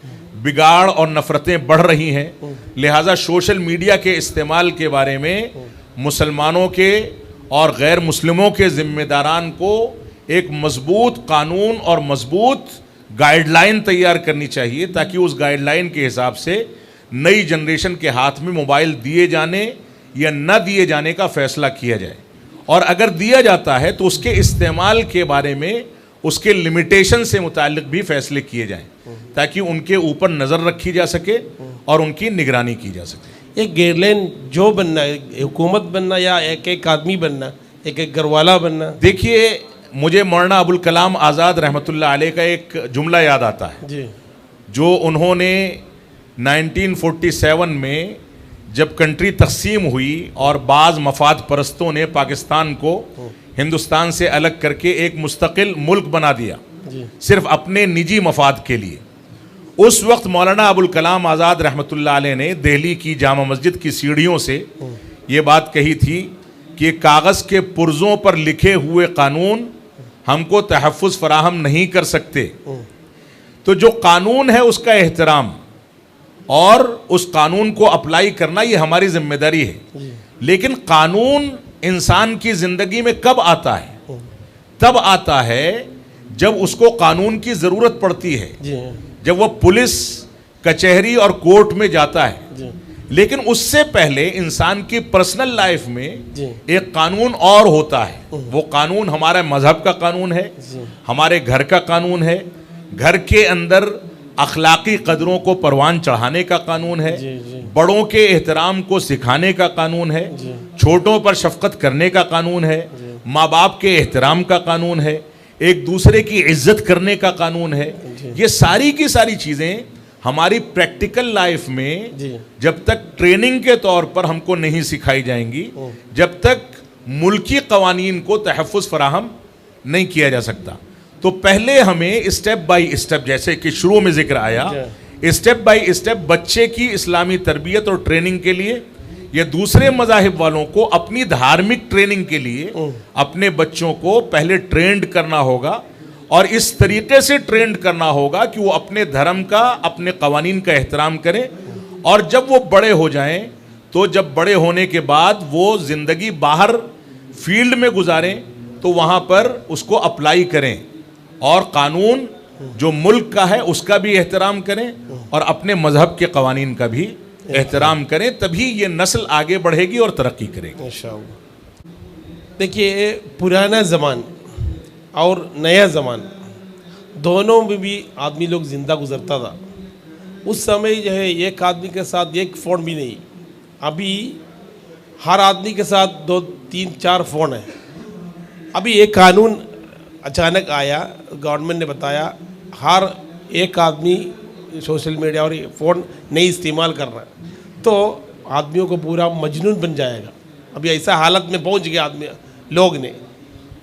बिगाड़ और नफ़रतें बढ़ रही हैं। लिहाजा सोशल मीडिया के इस्तेमाल के बारे में मुसलमानों के और गैर मुस्लिमों के ज़िम्मेदारान को एक मजबूत कानून और मजबूत गाइडलाइन तैयार करनी चाहिए ताकि उस गाइडलाइन के हिसाब से नई जनरेशन के हाथ में मोबाइल दिए जाने या न दिए जाने का फ़ैसला किया जाए। और अगर दिया जाता है तो उसके इस्तेमाल के बारे में उसके लिमिटेशन से मुताल्लिक भी फ़ैसले किए जाएं ताकि उनके ऊपर नज़र रखी जा सके और उनकी निगरानी की जा सके। एक गाइडलाइन जो बनना है, हुकूमत बनना या एक एक आदमी बनना, एक एक घरवाला बनना। देखिए, मुझे मौलाना अबुल कलाम आज़ाद रहमतुल्लाह अलैह का एक जुमला याद आता है जी, जो उन्होंने 1947 में जब कंट्री तकसीम हुई और बाज़ मफाद परस्तों ने पाकिस्तान को हिंदुस्तान से अलग करके एक मुस्तकिल मुल्क बना दिया सिर्फ अपने निजी मफाद के लिए। उस वक्त मौलाना अबुल कलाम आज़ाद रहमतुल्लाह अलैह ने दिल्ली की जामा मस्जिद की सीढ़ियों से ये बात कही थी कि कागज़ के पुर्ज़ों पर लिखे हुए कानून हमको तहफ़्फ़ुज़ फराहम नहीं कर सकते। तो जो कानून है उसका एहतराम और उस कानून को अप्लाई करना ये हमारी जिम्मेदारी है। लेकिन कानून इंसान की ज़िंदगी में कब आता है? तब आता है जब उसको कानून की ज़रूरत पड़ती है, जब वह पुलिस कचहरी और कोर्ट में जाता है। लेकिन उससे पहले इंसान की पर्सनल लाइफ में एक कानून और होता है। वो कानून हमारे मजहब का कानून है, हमारे घर का कानून है, घर के अंदर अखलाकी कदरों को परवान चढ़ाने का कानून है, बड़ों के एहतराम को सिखाने का कानून है, छोटों पर शफकत करने का कानून है, माँ बाप के एहतराम का कानून है, एक दूसरे की इज्जत करने का कानून है। ये सारी की सारी चीज़ें हमारी प्रैक्टिकल लाइफ में जब तक ट्रेनिंग के तौर पर हमको नहीं सिखाई जाएंगी, जब तक मुल्की कवानीन को तहफ़्फ़ुज़ फराहम नहीं किया जा सकता। तो पहले हमें स्टेप बाय स्टेप, जैसे कि शुरू में जिक्र आया, स्टेप बाय स्टेप बच्चे की इस्लामी तरबियत और ट्रेनिंग के लिए या दूसरे मज़ाहिब वालों को अपनी धार्मिक ट्रेनिंग के लिए अपने बच्चों को पहले ट्रेंड करना होगा और इस तरीके से ट्रेंड करना होगा कि वो अपने धर्म का, अपने कवानीन का एहतराम करें। और जब वो बड़े हो जाएं तो जब बड़े होने के बाद वो ज़िंदगी बाहर फील्ड में गुजारें तो वहाँ पर उसको अप्लाई करें और कानून जो मुल्क का है उसका भी एहतराम करें और अपने मजहब के कवानीन का भी एहतराम करें। तभी ये नस्ल आगे बढ़ेगी और तरक्की करेगी इंशाअल्लाह। देखिए, पुराना ज़मान और नया ज़मान दोनों में भी आदमी लोग ज़िंदा गुजरता था। उस समय जो है एक आदमी के साथ एक फ़ोन भी नहीं, अभी हर आदमी के साथ 2, 3, 4 फ़ोन है। अभी एक कानून अचानक आया, गवर्नमेंट ने बताया हर एक आदमी सोशल मीडिया और फ़ोन नहीं इस्तेमाल करना, तो आदमियों को पूरा मजनून बन जाएगा। अभी ऐसा हालत में पहुंच गया आदमी लोग ने,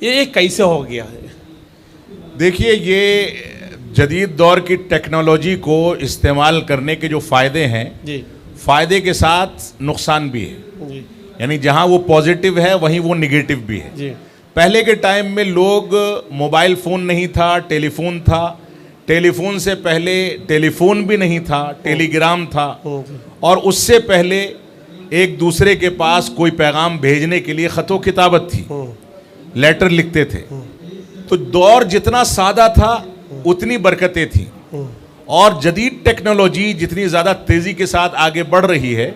ये कैसे हो गया है? देखिए, ये जदीद दौर की टेक्नोलॉजी को इस्तेमाल करने के जो फ़ायदे हैं जी, फ़ायदे के साथ नुकसान भी है जी, यानी जहाँ वो पॉजिटिव है वहीं वो निगेटिव भी है। जी, पहले के टाइम में लोग, मोबाइल फ़ोन नहीं था, टेलीफोन था, टेलीफोन से पहले टेलीफोन भी नहीं था, टेलीग्राम था, और उससे पहले एक दूसरे के पास कोई पैगाम भेजने के लिए ख़तो किताबत थी, लेटर लिखते थे। तो दौर जितना सादा था उतनी बरकतें थी और जदीद टेक्नोलॉजी जितनी ज़्यादा तेज़ी के साथ आगे बढ़ रही है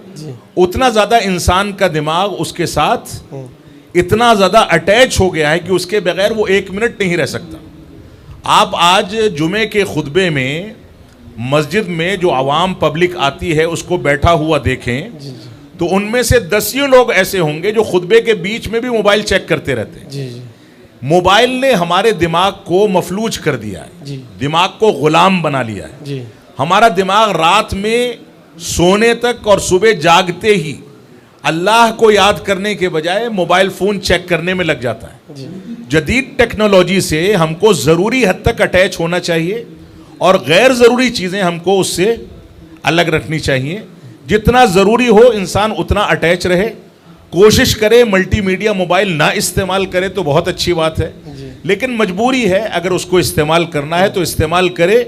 उतना ज़्यादा इंसान का दिमाग उसके साथ इतना ज़्यादा अटैच हो गया है कि उसके बगैर वो 1 मिनट नहीं रह सकता। आप आज जुमे के खुतबे में मस्जिद में जो आवाम पब्लिक आती है उसको बैठा हुआ देखें तो उनमें से 10 लोग ऐसे होंगे जो खुतबे के बीच में भी मोबाइल चेक करते रहते हैं। मोबाइल ने हमारे दिमाग को मफलूज कर दिया है, दिमाग को गुलाम बना लिया है। हमारा दिमाग रात में सोने तक और सुबह जागते ही अल्लाह को याद करने के बजाय मोबाइल फोन चेक करने में लग जाता है। जदीद टेक्नोलॉजी से हमको ज़रूरी हद तक अटैच होना चाहिए और गैर ज़रूरी चीज़ें हमको उससे अलग रखनी चाहिए। जितना ज़रूरी हो इंसान उतना अटैच रहे, कोशिश करे मल्टीमीडिया मोबाइल ना इस्तेमाल करे तो बहुत अच्छी बात है, लेकिन मजबूरी है, अगर उसको इस्तेमाल करना है तो इस्तेमाल करे,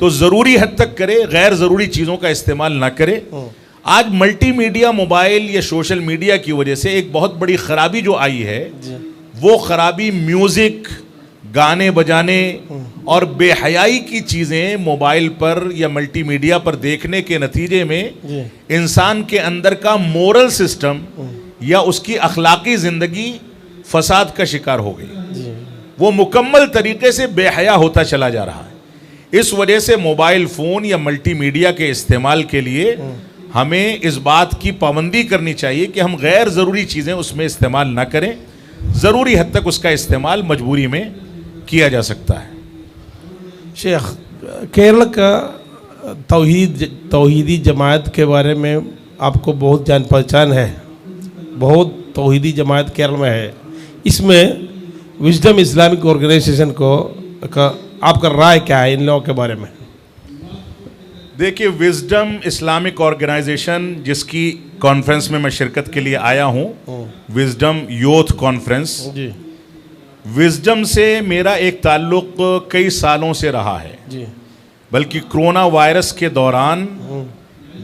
तो ज़रूरी हद तक करे, गैर ज़रूरी चीज़ों का इस्तेमाल ना करे। आज मल्टीमीडिया मोबाइल या सोशल मीडिया की वजह से एक बहुत बड़ी ख़राबी जो आई है वो ख़राबी म्यूज़िक, गाने बजाने और बेहयाई की चीज़ें मोबाइल पर या मल्टीमीडिया पर देखने के नतीजे में इंसान के अंदर का मोरल सिस्टम या उसकी अखलाकी ज़िंदगी फसाद का शिकार हो गई। वो मुकम्मल तरीके से बेहया होता चला जा रहा है। इस वजह से मोबाइल फ़ोन या मल्टीमीडिया के इस्तेमाल के लिए हमें इस बात की पाबंदी करनी चाहिए कि हम गैर ज़रूरी चीज़ें उसमें इस्तेमाल ना करें। ज़रूरी हद तक उसका इस्तेमाल मजबूरी में किया जा सकता है। शेख, केरल का तौहीदी जमात के बारे में आपको बहुत जान पहचान है, बहुत तौहीदी जमात केरल में है। इसमें विजडम इस्लामिक ऑर्गेनाइजेशन का आपका राय क्या है इन लोगों के बारे में? देखिए, विजडम इस्लामिक ऑर्गेनाइजेशन जिसकी कॉन्फ्रेंस में मैं शिरकत के लिए आया हूँ, विजडम यूथ कॉन्फ्रेंस, विजडम से मेरा एक ताल्लुक कई सालों से रहा है। बल्कि कोरोना वायरस के दौरान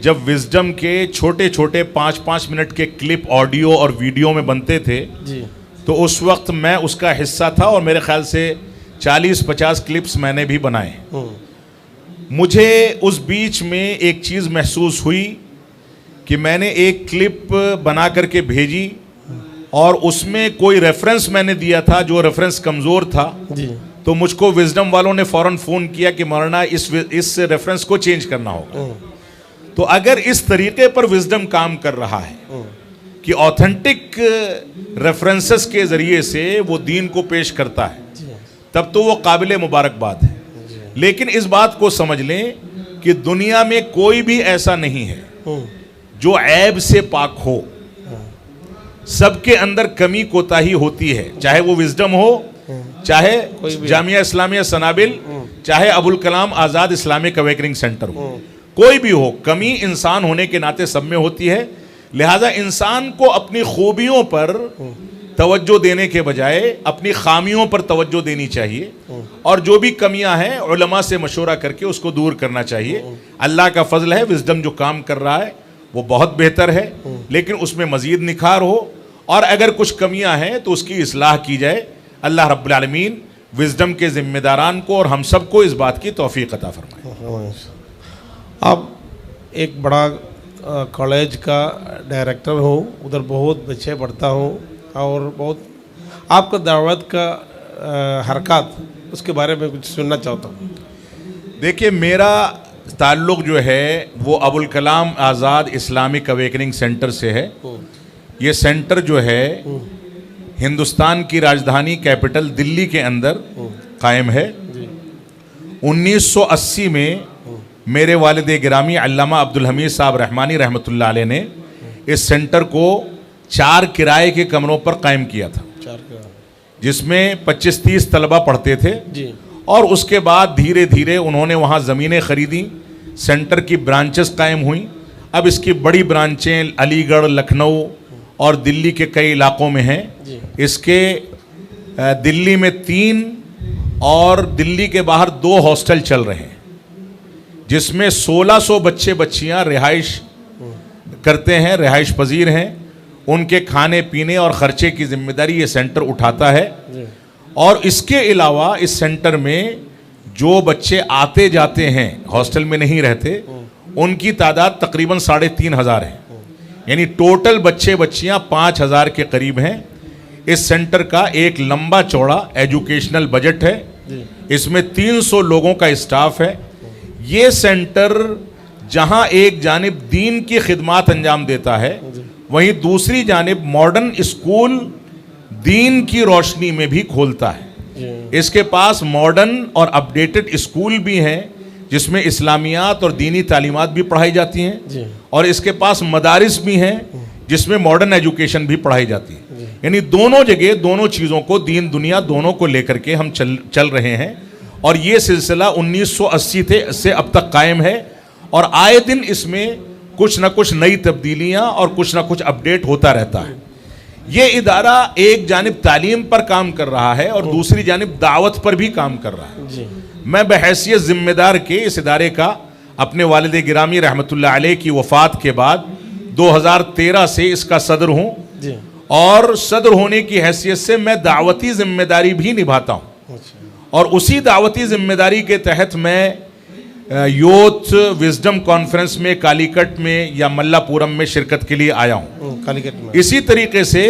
जब विजडम के छोटे छोटे 5-5 मिनट के क्लिप ऑडियो और वीडियो में बनते थे तो उस वक्त मैं उसका हिस्सा था और मेरे ख्याल से 40-50 क्लिप्स मैंने भी बनाए। मुझे उस बीच में एक चीज़ महसूस हुई कि मैंने एक क्लिप बना करके भेजी और उसमें कोई रेफरेंस मैंने दिया था जो रेफरेंस कमज़ोर था, तो मुझको विजडम वालों ने फ़ौरन फ़ोन किया कि मौलाना इस रेफरेंस को चेंज करना होगा। तो अगर इस तरीके पर विजडम काम कर रहा है कि ऑथेंटिक रेफरेंसेस के ज़रिए से वो दीन को पेश करता है, तब तो वो काबिल मुबारकबाद है। लेकिन इस बात को समझ लें कि दुनिया में कोई भी ऐसा नहीं है जो ऐब से पाक हो। सबके अंदर कमी कोताही होती है, चाहे वो विजडम हो, चाहे जामिया इस्लामिया सनाबिल, चाहे Abul Kalam Azad Islamic awakening centre हो, कोई भी हो, कमी इंसान होने के नाते सब में होती है। लिहाजा इंसान को अपनी खूबियों पर तवज्जो देने के बजाय अपनी खामियों पर तवज्जो देनी चाहिए और जो भी कमियां हैं उलमा से मशवरा करके उसको दूर करना चाहिए। अल्लाह का फजल है, विजडम जो काम कर रहा है वो बहुत बेहतर है, लेकिन उसमें मज़ीद निखार हो और अगर कुछ कमियां हैं तो उसकी इस्लाह की जाए। अल्लाह रब्बुल आलमीन विजडम के ज़िम्मेदारान को और हम सब को इस बात की तौफीक अता फरमाए। आप एक बड़ा कॉलेज का डायरेक्टर हो, उधर बहुत बच्चे पढ़ता हूँ और बहुत आपका दावत का हरकत उसके बारे में कुछ सुनना चाहता हूँ। देखिए, मेरा ताल्लुक़ जो है वो Abul Kalam Azad Islamic awakening centre से है। ये सेंटर जो है हिंदुस्तान की राजधानी कैपिटल दिल्ली के अंदर कायम है। 1980 में मेरे वालिद गिरामी अल्लामा अब्दुल हमीद साहब रहमानी रहमतुल्लाह अलैह ने इस सेंटर को 4 किराए के कमरों पर कायम किया था, जिसमें 25-30 तलबा पढ़ते थे जी। और उसके बाद धीरे धीरे उन्होंने वहाँ ज़मीनें ख़रीदी, सेंटर की ब्रांचेस कायम हुई। अब इसकी बड़ी ब्रांचें अलीगढ़, लखनऊ और दिल्ली के कई इलाकों में हैं। इसके दिल्ली में 3 और दिल्ली के बाहर 2 हॉस्टल चल रहे हैं, जिसमें 1600 बच्चे बच्चियाँ रिहाइश करते हैं, रिहाइश पजीर हैं। उनके खाने पीने और ख़र्चे की जिम्मेदारी ये सेंटर उठाता है। और इसके अलावा इस सेंटर में जो बच्चे आते जाते हैं, हॉस्टल में नहीं रहते, उनकी तादाद तकरीबन 3500 है। यानी टोटल बच्चे बच्चियां 5000 के करीब हैं। इस सेंटर का एक लंबा चौड़ा एजुकेशनल बजट है। इसमें 300 लोगों का स्टाफ है। ये सेंटर जहां एक जानिब दीन की खिदमत अंजाम देता है, वहीं दूसरी जानिब मॉडर्न स्कूल दीन की रोशनी में भी खोलता है। इसके पास मॉडर्न और अपडेटेड स्कूल भी हैं जिसमें इस्लामियात और दीनी तालीमात भी पढ़ाई जाती हैं, और इसके पास मदारिस भी हैं जिसमें मॉडर्न एजुकेशन भी पढ़ाई जाती है। यानी दोनों जगह दोनों चीज़ों को, दीन दुनिया दोनों को लेकर के हम चल रहे हैं। और ये सिलसिला 1980 से अब तक कायम है, और आए दिन इसमें कुछ ना कुछ नई तब्दीलियां और कुछ ना कुछ अपडेट होता रहता है। ये इदारा एक जानिब तालीम पर काम कर रहा है और दूसरी जानिब दावत पर भी काम कर रहा है। मैं बहैसियत जिम्मेदार के इस इदारे का अपने वालिद गिरामी रहमतुल्लाह अलैह की वफ़ात के बाद 2013 से इसका सदर हूँ, और सदर होने की हैसियत से मैं दावती जिम्मेदारी भी निभाता हूँ। और उसी दावती जिम्मेदारी के तहत मैं यूथ विजडम कॉन्फ्रेंस में कालीकट में या मल्लापुरम में शिरकत के लिए आया हूँ। कालीकट में इसी तरीके से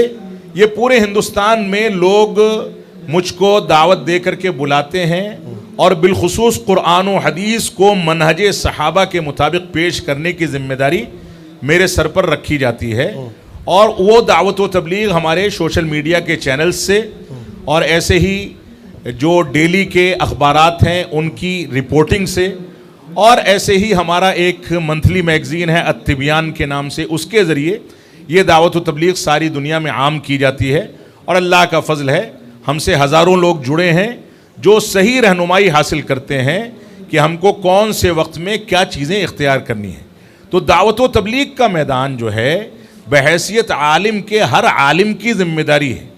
ये पूरे हिंदुस्तान में लोग मुझको दावत दे करके बुलाते हैं, और बिलखुसूस कुरान व हदीस को मनहज सहाबा के मुताबिक पेश करने की जिम्मेदारी मेरे सर पर रखी जाती है। और वो दावत व तबलीग हमारे सोशल मीडिया के चैनल्स से, और ऐसे ही जो डेली के अखबारात हैं उनकी रिपोर्टिंग से, और ऐसे ही हमारा एक मंथली मैगज़ीन है अत्तिबियान के नाम से, उसके ज़रिए ये दावत व तबलीग सारी दुनिया में आम की जाती है। और अल्लाह का फ़ज़ल है, हमसे हज़ारों लोग जुड़े हैं जो सही रहनुमाई हासिल करते हैं कि हमको कौन से वक्त में क्या चीज़ें इख्तियार करनी है। तो दावत व तबलीग का मैदान जो है बहैसियत आलिम के हर आलिम की जिम्मेदारी है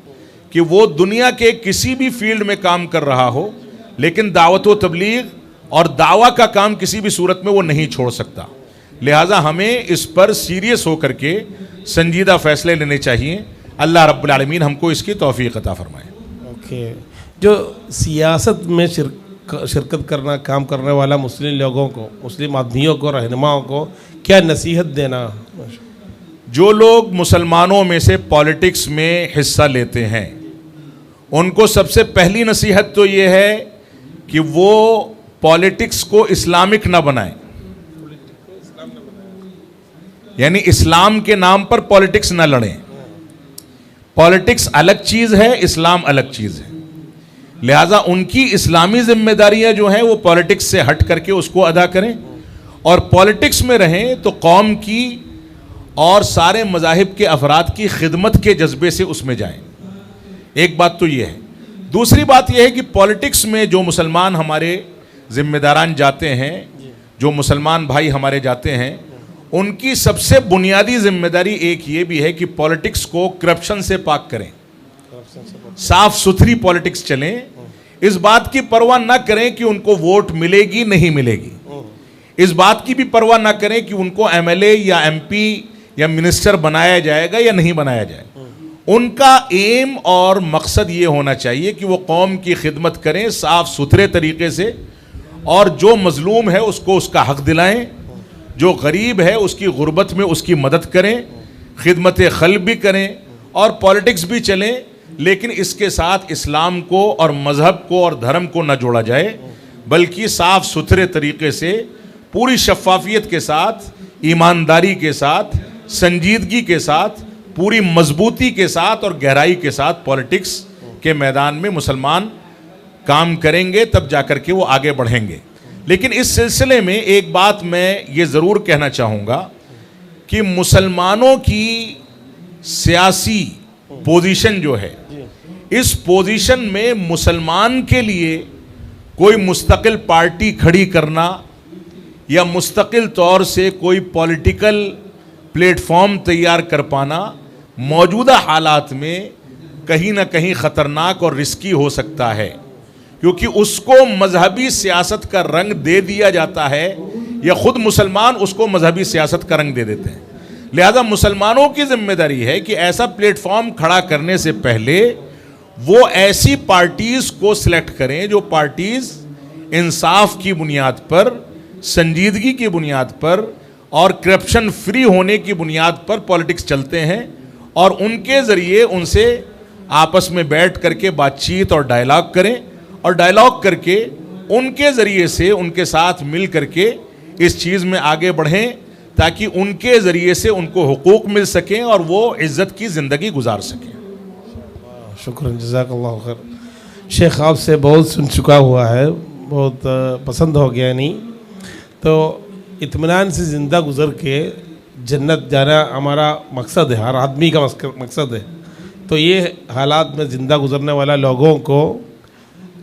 कि वो दुनिया के किसी भी फील्ड में काम कर रहा हो, लेकिन दावत व तबलीग और दावा का काम किसी भी सूरत में वो नहीं छोड़ सकता। लिहाजा हमें इस पर सीरियस होकर के संजीदा फैसले लेने चाहिए। अल्लाह रब्बुल आलमीन हमको इसकी तौफीक अता फरमाए। ओके, जो सियासत में शिरकत करना, काम करने वाला मुस्लिम लोगों को, मुस्लिम आदमियों को, रहनुमाओं को क्या नसीहत देना? जो लोग मुसलमानों में से पॉलिटिक्स में हिस्सा लेते हैं, उनको सबसे पहली नसीहत तो ये है कि वो पॉलिटिक्स को इस्लामिक ना बनाएं। यानी इस्लाम के नाम पर पॉलिटिक्स ना लड़ें। पॉलिटिक्स अलग चीज़ है, इस्लाम अलग चीज़ है। लिहाजा उनकी इस्लामी जिम्मेदारियां जो हैं वो पॉलिटिक्स से हट करके उसको अदा करें, और पॉलिटिक्स में रहें तो कौम की और सारे मज़ाहिब के अफराद की खिदमत के जज्बे से उसमें जाएं। एक बात तो ये है। दूसरी बात यह है कि पॉलिटिक्स में जो मुसलमान हमारे ज़िम्मेदारान जाते हैं, जो मुसलमान भाई हमारे जाते हैं, उनकी सबसे बुनियादी जिम्मेदारी एक ये भी है कि पॉलिटिक्स को करप्शन से पाक करें, साफ सुथरी पॉलिटिक्स चलें। इस बात की परवाह ना करें कि उनको वोट मिलेगी नहीं मिलेगी, इस बात की भी परवाह ना करें कि उनको एमएलए या एमपी या मिनिस्टर बनाया जाएगा या नहीं बनाया जाएगा। उनका एम और मकसद ये होना चाहिए कि वो कौम की खिदमत करें साफ सुथरे तरीके से, और जो मजलूम है उसको उसका हक दिलाएं, जो गरीब है उसकी गुर्बत में उसकी मदद करें, खिदमत खल्ब भी करें और पॉलिटिक्स भी चलें, लेकिन इसके साथ इस्लाम को और मज़हब को और धर्म को न जोड़ा जाए, बल्कि साफ़ सुथरे तरीके से पूरी शफ़ाफियत के साथ, ईमानदारी के साथ, संजीदगी के साथ, पूरी मजबूती के साथ और गहराई के साथ पॉलिटिक्स के मैदान में मुसलमान काम करेंगे, तब जाकर के वो आगे बढ़ेंगे। लेकिन इस सिलसिले में एक बात मैं ये ज़रूर कहना चाहूँगा कि मुसलमानों की सियासी पोजीशन जो है, इस पोजीशन में मुसलमान के लिए कोई मुस्तकिल पार्टी खड़ी करना या मुस्तकिल तौर से कोई पॉलिटिकल प्लेटफॉर्म तैयार कर पाना मौजूदा हालात में कहीं ना कहीं ख़तरनाक और रिस्की हो सकता है, क्योंकि उसको मजहबी सियासत का रंग दे दिया जाता है या ख़ुद मुसलमान उसको मजहबी सियासत का रंग दे देते हैं। लिहाजा मुसलमानों की जिम्मेदारी है कि ऐसा प्लेटफॉर्म खड़ा करने से पहले वो ऐसी पार्टीज़ को सिलेक्ट करें जो पार्टीज़ इंसाफ की बुनियाद पर, संजीदगी की बुनियाद पर और करप्शन फ्री होने की बुनियाद पर पॉलिटिक्स चलते हैं, और उनके ज़रिए उनसे आपस में बैठ करके बातचीत और डायलॉग करें और डायलॉग करके उनके ज़रिए से उनके साथ मिल करके इस चीज़ में आगे बढ़ें, ताकि उनके ज़रिए से उनको हुकूक मिल सकें और वो इज़्ज़त की ज़िंदगी गुजार सकें। शुक्र, जज़ाकल्लाह खैर। शेख आपसे बहुत सुन चुका हुआ है, बहुत पसंद हो गया। नहीं तो इत्मीनान से ज़िंदा गुजर के जन्नत जाना हमारा मकसद है, हर आदमी का मकसद है। तो ये हालात में ज़िंदा गुजरने वाला लोगों को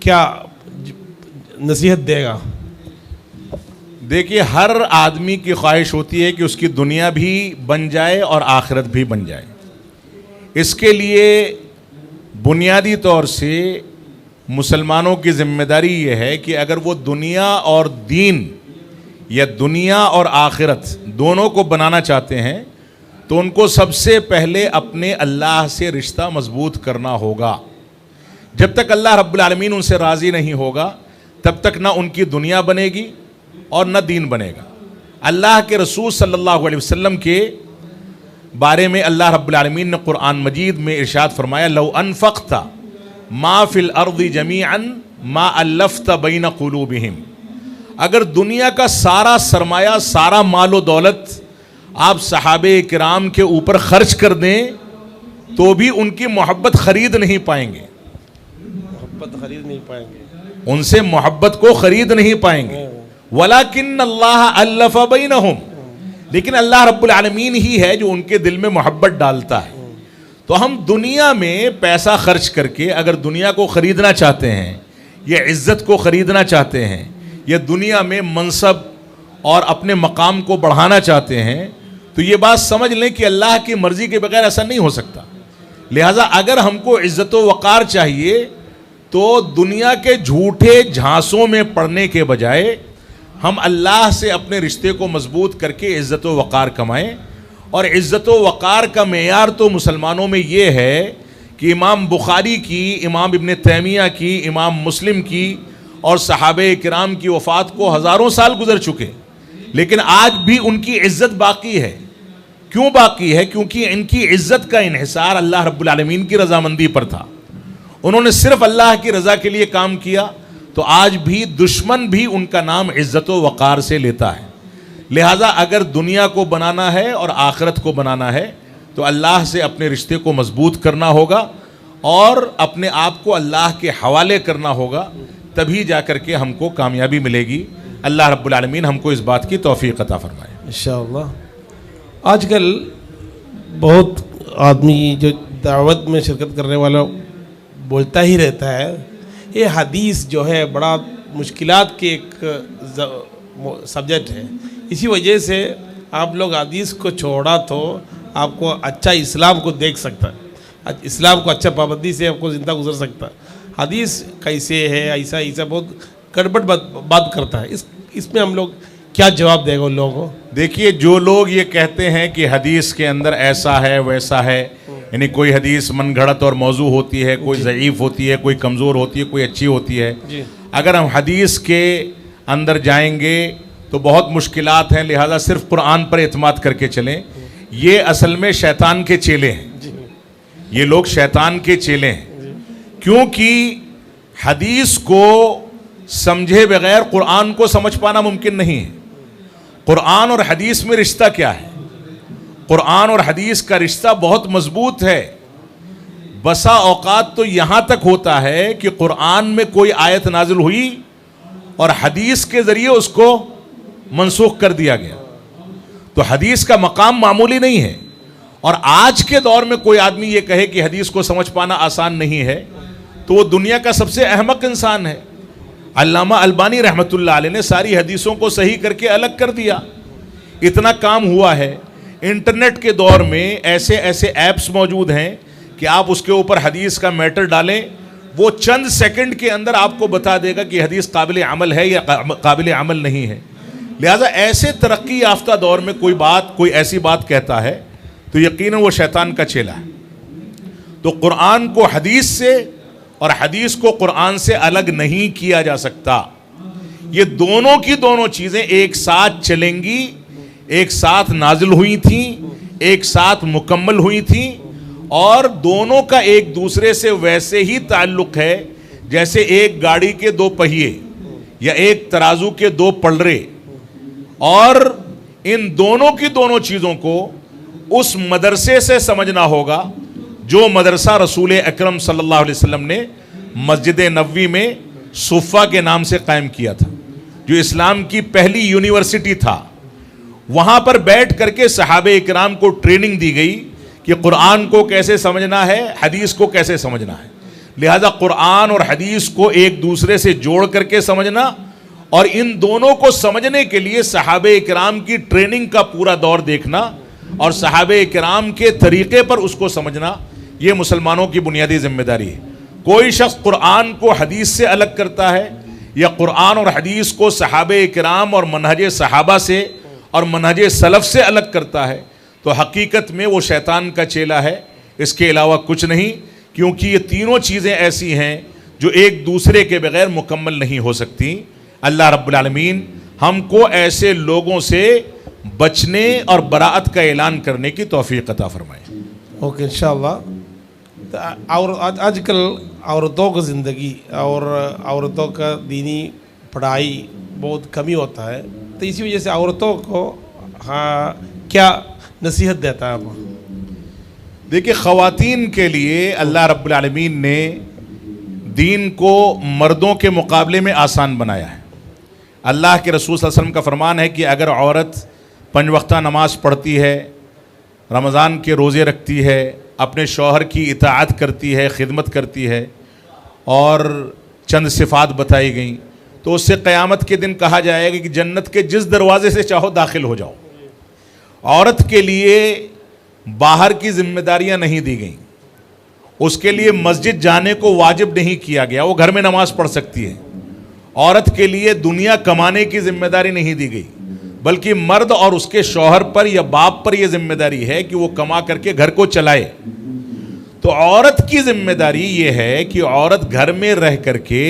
क्या नसीहत देगा? देखिए, हर आदमी की ख्वाहिश होती है कि उसकी दुनिया भी बन जाए और आखिरत भी बन जाए। इसके लिए बुनियादी तौर से मुसलमानों की ज़िम्मेदारी ये है कि अगर वो दुनिया और दीन या दुनिया और आखिरत दोनों को बनाना चाहते हैं तो उनको सबसे पहले अपने अल्लाह से रिश्ता मजबूत करना होगा। जब तक अल्लाह रब्बुल आलमीन उनसे राज़ी नहीं होगा तब तक ना उनकी दुनिया बनेगी और न दीन बनेगा। अल्लाह के रसूल सल्लल्लाहु अलैहि वसल्लम के बारे में अल्लाह रब्बुल आलमीन ने कुरान मजीद में इरशाद फरमाया, लौ अनफ़क़्ता मा फ़िल अर्ज़ि जमीअन मा अल्लफ़्ता बैन क़ुलूबिहिम। अगर दुनिया का सारा सरमाया, सारा मालो दौलत आप सहाबे किराम के ऊपर खर्च कर दें तो भी उनकी मोहब्बत ख़रीद नहीं पाएंगे, मोहब्बत खरीद नहीं पाएंगे, उनसे मोहब्बत को ख़रीद नहीं पाएंगे। वलाकिन अल्लाह अल्लफ़ बैनहुम, लेकिन अल्लाह रब्बुल आलमीन ही है जो उनके दिल में मोहब्बत डालता है। तो हम दुनिया में पैसा खर्च करके अगर दुनिया को ख़रीदना चाहते हैं या इज़्ज़त को ख़रीदना चाहते हैं या दुनिया में मनसब और अपने मकाम को बढ़ाना चाहते हैं तो ये बात समझ लें कि अल्लाह की मर्ज़ी के बगैर ऐसा नहीं हो सकता। लिहाजा अगर हमको इज़्ज़त व वक़ार चाहिए तो दुनिया के झूठे झांसों में पड़ने के बजाय हम अल्लाह से अपने रिश्ते को मजबूत करके इज़्ज़त व वक़ार कमाएं। और इज़्ज़त व वक़ार का मेयार तो मुसलमानों में ये है कि इमाम बुखारी की, इमाम इब्न तैमिया की, इमाम मुस्लिम की और सहाबे किराम की वफ़ात को हज़ारों साल गुजर चुके, लेकिन आज भी उनकी इज़्ज़त बाकी है। क्यों बाकी है? क्योंकि इनकी इज़्ज़त का इन्हिसार अल्लाह रब्बुल आलमीन की रज़ामंदी पर था। उन्होंने सिर्फ अल्लाह की रज़ा के लिए काम किया, तो आज भी दुश्मन भी उनका नाम इज़्ज़त व वक़ार से लेता है। लिहाजा अगर दुनिया को बनाना है और आखिरत को बनाना है तो अल्लाह से अपने रिश्ते को मजबूत करना होगा और अपने आप को अल्लाह के हवाले करना होगा, तभी जा कर के हमको कामयाबी मिलेगी। अल्लाह रब्बुल आलमीन हमको इस बात की तौफीक अता फरमाए इंशाअल्लाह। आजकल बहुत आदमी जो दावत में शिरकत करने वाला बोलता ही रहता है, ये हदीस जो है बड़ा मुश्किलात के एक सब्जेक्ट है। इसी वजह से आप लोग हदीस को छोड़ा तो आपको अच्छा इस्लाम को देख सकता है, इस्लाम को अच्छा पाबंदी से आपको ज़िंदा गुजर सकता है। हदीस कैसे है, ऐसा ऐसा बहुत गड़बड़ बात करता है। इसमें हम लोग क्या जवाब देगा उन लोगों को? देखिए, जो लोग ये कहते हैं कि हदीस के अंदर ऐसा है वैसा है, यानी कोई हदीस मनगढ़ंत और मौजू होती है, कोई ज़ईफ़ होती है, कोई कमज़ोर होती है, कोई अच्छी होती है। अगर हम हदीस के अंदर जाएंगे तो बहुत मुश्किलात हैं, लिहाजा सिर्फ कुरान पर एतमाद करके चलें। ये असल में शैतान के चेले हैं, ये लोग शैतान के चेले हैं, क्योंकि हदीस को समझे बगैर कुरान को समझ पाना मुमकिन नहीं है। कुरान और हदीस में रिश्ता क्या है? कुरान और हदीस का रिश्ता बहुत मजबूत है। बसा औकात तो यहाँ तक होता है कि कुरान में कोई आयत नाजिल हुई और हदीस के ज़रिए उसको मनसूख कर दिया गया, तो हदीस का मकाम मामूली नहीं है। और आज के दौर में कोई आदमी ये कहे कि हदीस को समझ पाना आसान नहीं है तो वो दुनिया का सबसे अहमक इंसान है। अल्लामा अलबानी रहमतुल्लाह अलैह ने सारी हदीसों को सही करके अलग कर दिया। इतना काम हुआ है। इंटरनेट के दौर में ऐसे ऐसे ऐप्स मौजूद हैं कि आप उसके ऊपर हदीस का मैटर डालें, वो चंद सेकंड के अंदर आपको बता देगा कि हदीस काबिल अमल है या काबिल अमल नहीं है। लिहाजा ऐसे तरक्की याफ्ता दौर में कोई ऐसी बात कहता है तो यकीनन वो शैतान का चेला है। तो कुरान को हदीस से और हदीस को कुरान से अलग नहीं किया जा सकता। ये दोनों की दोनों चीज़ें एक साथ चलेंगी, एक साथ नाजिल हुई थी, एक साथ मुकम्मल हुई थी और दोनों का एक दूसरे से वैसे ही ताल्लुक़ है जैसे एक गाड़ी के दो पहिए या एक तराजू के दो पलड़े, और इन दोनों की दोनों चीज़ों को उस मदरसे से समझना होगा जो मदरसा रसूल अकरम सल्लल्लाहु अलैहि वसल्लम ने मस्जिद नबवी में सुफ़ा के नाम से कायम किया था, जो इस्लाम की पहली यूनिवर्सिटी था। वहाँ पर बैठ करके सहाबे इकराम को ट्रेनिंग दी गई कि कुरान को कैसे समझना है, हदीस को कैसे समझना है। लिहाजा कुरान और हदीस को एक दूसरे से जोड़ करके समझना और इन दोनों को समझने के लिए सहाबे इकराम की ट्रेनिंग का पूरा दौर देखना और सहाबे इकराम के तरीक़े पर उसको समझना, ये मुसलमानों की बुनियादी जिम्मेदारी है। कोई शख्स कुरान को हदीस से अलग करता है या कुरान और हदीस को सहाबे इकराम और मनहज सहाबा से और मनहज सलफ़ से अलग करता है तो हकीकत में वो शैतान का चेला है, इसके अलावा कुछ नहीं, क्योंकि ये तीनों चीज़ें ऐसी हैं जो एक दूसरे के बगैर मुकम्मल नहीं हो सकती। अल्लाह रब्बुल आलमीन हमको ऐसे लोगों से बचने और बराअत का ऐलान करने की तौफीक अता फरमाए। ओके, इंशाअल्लाह। और आजकल औरतों की ज़िंदगी और औरतों का दीनी पढ़ाई बहुत कमी होता है, तो इसी वजह से औरतों को क्या नसीहत देता है आप? देखिए, ख़वातीन के लिए अल्लाह रब्बुल आलमीन ने दीन को मर्दों के मुकाबले में आसान बनाया है। अल्लाह के रसूल सल्लल्लाहु अलैहि वसल्लम का फरमान है कि अगर औरत 5 वक्ता नमाज पढ़ती है, रमज़ान के रोज़े रखती है, अपने शौहर की इताअत करती है, खिदमत करती है और चंद सिफ़ात बताई गई, तो उससे क़यामत के दिन कहा जाएगा कि जन्नत के जिस दरवाज़े से चाहो दाखिल हो जाओ। औरत के लिए बाहर की जिम्मेदारियां नहीं दी गई, उसके लिए मस्जिद जाने को वाजिब नहीं किया गया, वो घर में नमाज पढ़ सकती है। औरत के लिए दुनिया कमाने की जिम्मेदारी नहीं दी गई, बल्कि मर्द और उसके शौहर पर या बाप पर यह जिम्मेदारी है कि वो कमा करके घर को चलाए। तो औरत की जिम्मेदारी ये है कि औरत घर में रह करके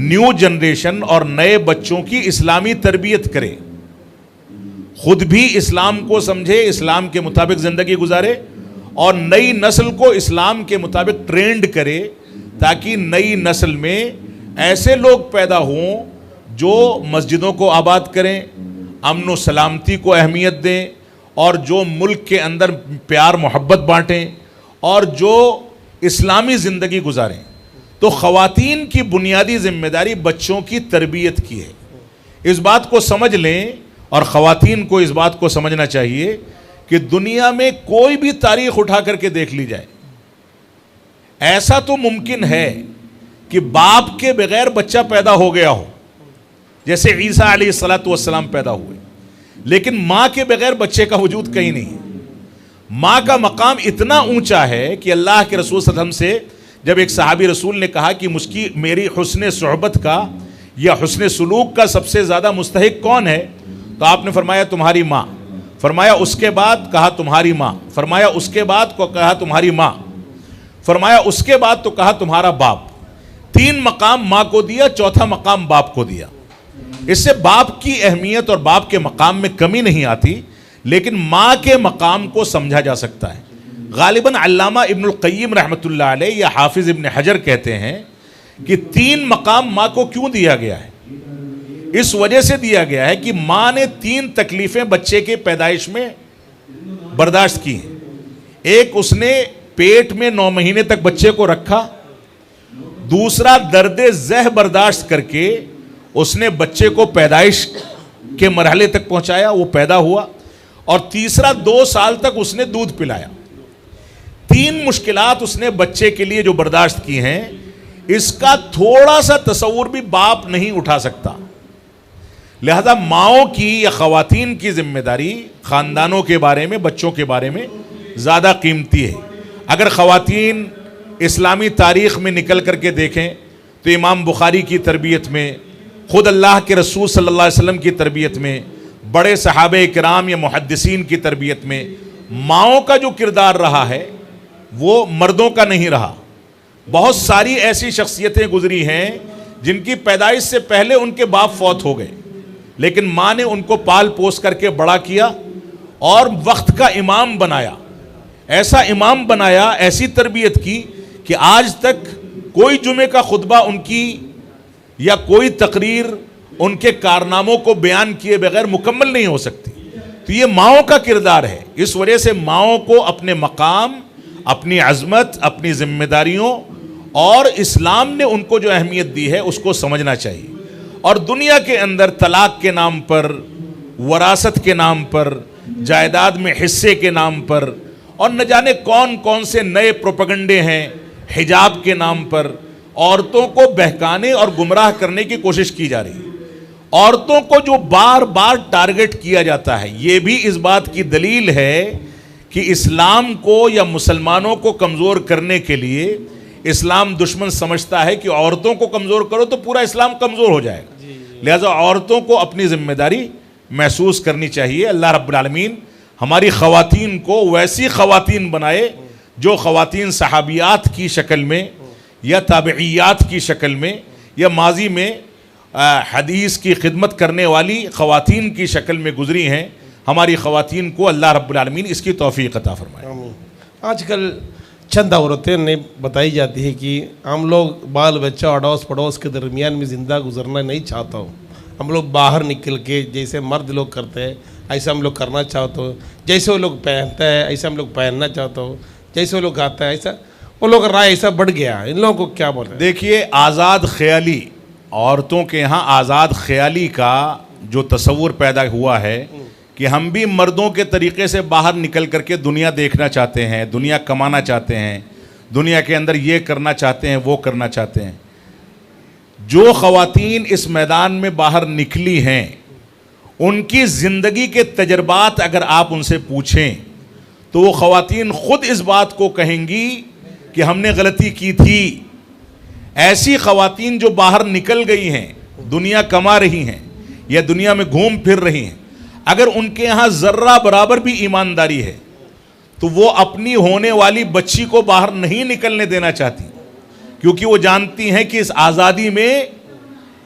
न्यू जनरेशन और नए बच्चों की इस्लामी तरबियत करे, खुद भी इस्लाम को समझे, इस्लाम के मुताबिक ज़िंदगी गुजारे और नई नस्ल को इस्लाम के मुताबिक ट्रेंड करे, ताकि नई नस्ल में ऐसे लोग पैदा हों जो मस्जिदों को आबाद करें, अमन व सलामती को अहमियत दें और जो मुल्क के अंदर प्यार मोहब्बत बांटें और जो इस्लामी ज़िंदगी गुजारें। तो ख़वातीन की बुनियादी ज़िम्मेदारी बच्चों की तरबियत की है। इस बात को समझ लें और ख़वातीन को इस बात को समझना चाहिए कि दुनिया में कोई भी तारीख़ उठा करके देख ली जाए, ऐसा तो मुमकिन है कि बाप के बगैर बच्चा पैदा हो गया हो, जैसे ईसा अलैहिस्सलातु वस्सलाम पैदा हुए, लेकिन माँ के बगैर बच्चे का वजूद कहीं नहीं है। माँ का मकाम इतना ऊंचा है कि अल्लाह के रसूल सल्लल्लाहु अलैहि वसल्लम से जब एक सहाबी रसूल ने कहा कि मुझकी मेरी हुस्न सोहबत का या हुस्न सुलूक का सबसे ज़्यादा मुस्तहिक कौन है, तो आपने फरमाया तुम्हारी माँ। फरमाया उसके बाद, कहा तुम्हारी माँ। फरमाया उसके बाद को कहा तुम्हारी माँ। फरमाया उसके बाद तो कहा तुम्हारा बाप। 3 मकाम माँ को दिया, चौथा मकाम बाप को दिया। इससे बाप की अहमियत और बाप के मकाम में कमी नहीं आती, लेकिन माँ के मकाम को समझा जा सकता है। गालिबन अल्लामा इब्नुल क़य्यिम रहमतुल्लाह अलैह या हाफिज़ इब्न हजर कहते हैं कि 3 मकाम माँ को क्यों दिया गया है। इस वजह से दिया गया है कि माँ ने 3 तकलीफ़ें बच्चे के पैदाइश में बर्दाश्त की हैं। एक, उसने पेट में 9 महीने तक बच्चे को रखा। दूसरा, दर्द ज़ह बर्दाश्त करके उसने बच्चे को पैदाइश के मरहले तक पहुंचाया, वो पैदा हुआ। और तीसरा, 2 साल तक उसने दूध पिलाया। 3 मुश्किलात उसने बच्चे के लिए जो बर्दाश्त की हैं, इसका थोड़ा सा तसव्वुर भी बाप नहीं उठा सकता। लिहाजा माओं की या ख़वातीन की जिम्मेदारी ख़ानदानों के बारे में, बच्चों के बारे में ज़्यादा कीमती है। अगर ख़वातीन इस्लामी तारीख़ में निकल करके देखें तो इमाम बुखारी की तरबियत में, ख़ुद अल्लाह के रसूल सल्लल्लाहु अलैहि वसल्लम की तरबियत में, बड़े सहाबे किराम या मुहद्दिसीन की तरबियत में माओं का जो किरदार रहा है वो मर्दों का नहीं रहा। बहुत सारी ऐसी शख्सियतें गुजरी हैं जिनकी पैदाइश से पहले उनके बाप फौत हो गए, लेकिन माँ ने उनको पाल पोस करके बड़ा किया और वक्त का इमाम बनाया। ऐसा इमाम बनाया, ऐसी तरबियत की कि आज तक कोई जुमे का खुतबा उनकी या कोई तकरीर उनके कारनामों को बयान किए बगैर मुकम्मल नहीं हो सकती। तो ये माओं का किरदार है। इस वजह से माओं को अपने मकाम, अपनी अजमत, अपनी जिम्मेदारियों और इस्लाम ने उनको जो अहमियत दी है उसको समझना चाहिए। और दुनिया के अंदर तलाक के नाम पर, वरासत के नाम पर, जायदाद में हिस्से के नाम पर और न जाने कौन कौन से नए प्रोपेगेंडे हैं, हिजाब के नाम पर औरतों को बहकाने और गुमराह करने की कोशिश की जा रही है। औरतों को जो बार बार टारगेट किया जाता है, ये भी इस बात की दलील है कि इस्लाम को या मुसलमानों को कमज़ोर करने के लिए इस्लाम दुश्मन समझता है कि औरतों को कमज़ोर करो तो पूरा इस्लाम कमज़ोर हो जाएगा। लिहाजा औरतों को अपनी जिम्मेदारी महसूस करनी चाहिए। अल्लाह रब्बुल आलमीन हमारी ख़वातीन को वैसी ख़वातीन बनाए जो ख़वातीन सहाबियात की शक्ल में या ताबिइयात की शक्ल में या माजी में हदीस की खिदमत करने वाली ख़वातीन की शक्ल में गुजरी हैं। हमारी ख़वातीन को अल्लाह रब्बुल आलमीन इसकी तौफीक अता फरमाए। आजकल चंद औरतें ने बताई जाती है कि हम लोग बाल बच्चा अड़ोस पड़ोस के दरमियान में ज़िंदा गुजरना नहीं चाहता हूँ। हम लोग बाहर निकल के जैसे मर्द लोग करते हैं ऐसा हम लोग करना चाहते हो, जैसे वो लोग पहनता है ऐसा हम लोग पहनना चाहते हो, जैसे वो लोग गाता है ऐसा वो लोग राय ऐसा बढ़ गया। इन लोगों को क्या बोल रहे हैं? देखिए, आज़ाद ख्याली, औरतों के यहाँ आज़ाद ख्याली का जो तसव्वुर पैदा हुआ है कि हम भी मर्दों के तरीके से बाहर निकल करके दुनिया देखना चाहते हैं, दुनिया कमाना चाहते हैं, दुनिया के अंदर ये करना चाहते हैं, वो करना चाहते हैं। जो ख़वातीन इस मैदान में बाहर निकली हैं उनकी ज़िंदगी के तजर्बात अगर आप उनसे पूछें तो वो ख़वातीन ख़ुद इस बात को कहेंगी कि हमने गलती की थी। ऐसी ख़वातीन जो बाहर निकल गई हैं, दुनिया कमा रही हैं या दुनिया में घूम फिर रही हैं, अगर उनके यहाँ ज़र्रा बराबर भी ईमानदारी है तो वो अपनी होने वाली बच्ची को बाहर नहीं निकलने देना चाहती, क्योंकि वो जानती हैं कि इस आज़ादी में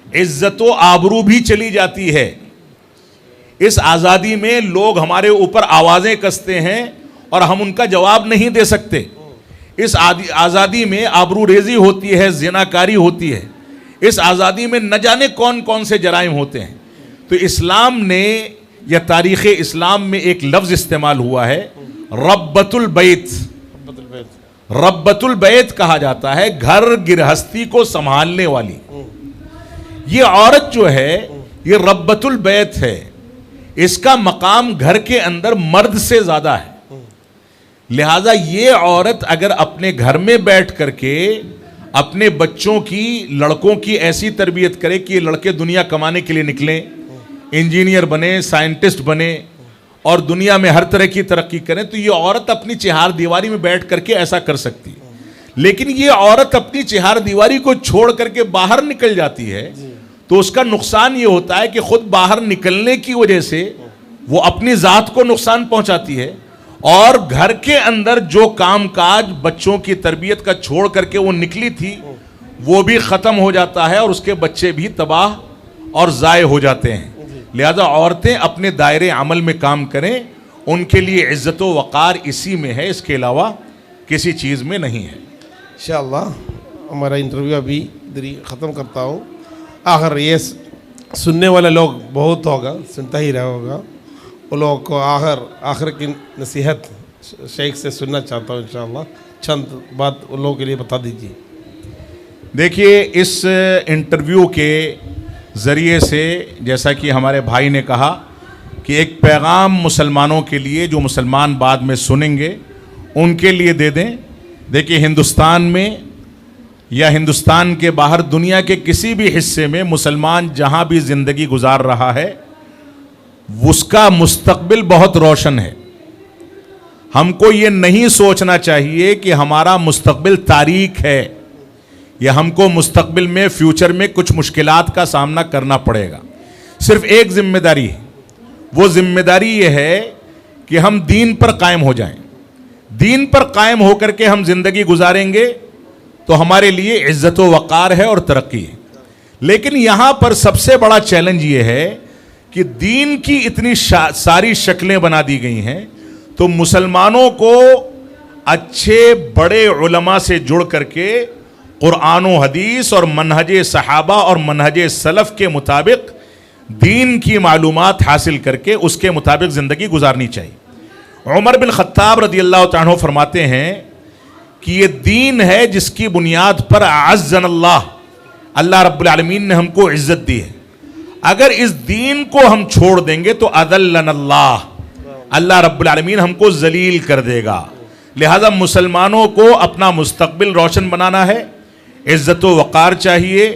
इज्जत व आबरू भी चली जाती है। इस आज़ादी में लोग हमारे ऊपर आवाज़ें कसते हैं और हम उनका जवाब नहीं दे सकते। इस आज़ादी में आबरू रेजी होती है, ज़िनाकारी होती है। इस आज़ादी में न जाने कौन कौन से जराइम होते हैं। तो इस्लाम ने या तारीख़ इस्लाम में एक लफ्ज़ इस्तेमाल हुआ है, रब्बतुल बैत। रब्बतुल बैत कहा जाता है घर गृहस्थी को संभालने वाली। ये औरत जो है ये रब्बतुल बैत है, इसका मकाम घर के अंदर मर्द से ज़्यादा है। लिहाजा ये औरत अगर अपने घर में बैठ करके अपने बच्चों की, लड़कों की ऐसी तरबियत करे कि ये लड़के दुनिया कमाने के लिए निकलें, इंजीनियर बने, साइंटिस्ट बने और दुनिया में हर तरह की तरक्की करें, तो ये औरत अपनी चहार दीवारी में बैठ करके ऐसा कर सकती है। लेकिन ये औरत अपनी चहार दीवारी को छोड़ करके बाहर निकल जाती है तो उसका नुकसान ये होता है कि खुद बाहर निकलने की वजह से वो अपनी ज़ात को नुकसान पहुंचाती है और घर के अंदर जो कामकाज बच्चों की तरबियत का छोड़ करके वो निकली थी वो भी ख़त्म हो जाता है और उसके बच्चे भी तबाह और ज़ाय हो जाते हैं। लिहाजा औरतें अपने दायरे अमल में काम करें, उनके लिए इज़्ज़त व वक़ार इसी में है, इसके अलावा किसी चीज़ में नहीं है। इंशाअल्लाह हमारा इंटरव्यू अभी इधर ही ख़त्म करता हूँ। आखिर ये सुनने वाले लोग बहुत होगा, सुनता ही रहा होगा, वो लोगों को आखिर की नसीहत शेख से सुनना चाहता हूँ। इंशाअल्लाह चंद बात उन लोगों के लिए बता दीजिए। देखिए, इस इंटरव्यू के ज़रिए से जैसा कि हमारे भाई ने कहा कि एक पैगाम मुसलमानों के लिए, जो मुसलमान बाद में सुनेंगे उनके लिए दे दें। देखिए, हिंदुस्तान में या हिंदुस्तान के बाहर दुनिया के किसी भी हिस्से में मुसलमान जहाँ भी ज़िंदगी गुजार रहा है उसका मुस्तकबिल बहुत रोशन है। हमको ये नहीं सोचना चाहिए कि हमारा मुस्तकबिल तारीक है या हमको मुस्तकबिल में, फ्यूचर में कुछ मुश्किलात का सामना करना पड़ेगा। सिर्फ एक जिम्मेदारी है, वो जिम्मेदारी ये है कि हम दीन पर कायम हो जाएं। दीन पर कायम होकर के हम जिंदगी गुजारेंगे तो हमारे लिए इज्जत व वक़ार है और तरक्की है। लेकिन यहाँ पर सबसे बड़ा चैलेंज ये है कि दीन की इतनी सारी शक्लें बना दी गई हैं, तो मुसलमानों को अच्छे बड़े उलमा से जुड़ करके कुरान व हदीस और मनहज सहाबा और मनहज सलफ़ के मुताबिक दीन की मालूमात हासिल करके उसके मुताबिक ज़िंदगी गुजारनी चाहिए। उमर बिन ख़त्ताब रज़ियल्लाहु ताला अन्हु फरमाते हैं कि ये दीन है जिसकी बुनियाद पर अज़्ज़नल्लाह, अल्लाह रब्बुल आलमीन ने हमको इज़्ज़त दी है। अगर इस दीन को हम छोड़ देंगे तो अदल्लनल्लाह, अल्लाह रब्बुल आलमीन हमको जलील कर देगा। लिहाजा मुसलमानों को अपना मुस्तकबिल रोशन बनाना है, इज़्ज़त व वक़ार चाहिए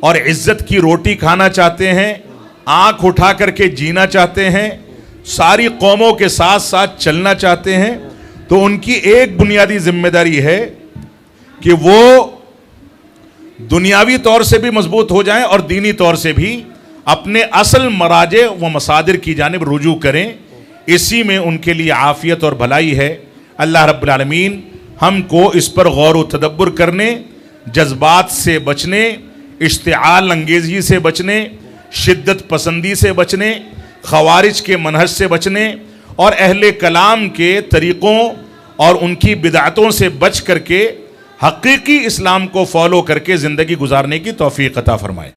और इज़्ज़त की रोटी खाना चाहते हैं, आँख उठा करके जीना चाहते हैं, सारी कौमों के साथ साथ चलना चाहते हैं, तो उनकी एक बुनियादी जिम्मेदारी है कि वो दुनियावी तौर से भी मजबूत हो जाएं और दीनी तौर से भी अपने असल मराजे व मसादिर की जानिब रुजू करें। इसी में उनके लिए आफ़ियत और भलाई है। अल्लाह रब्बुल आलमीन हमको इस पर गौर व तदब्बुर करने, जज्बात से बचने, इश्तिआल अंगेज़ी से बचने, शिद्दत पसंदी से बचने, खवारिज के मनहज से बचने और अहले कलाम के तरीक़ों और उनकी बिदअतों से बच करके हकीकी इस्लाम को फॉलो करके ज़िंदगी गुजारने की तौफ़ीक़ अता फ़रमाए।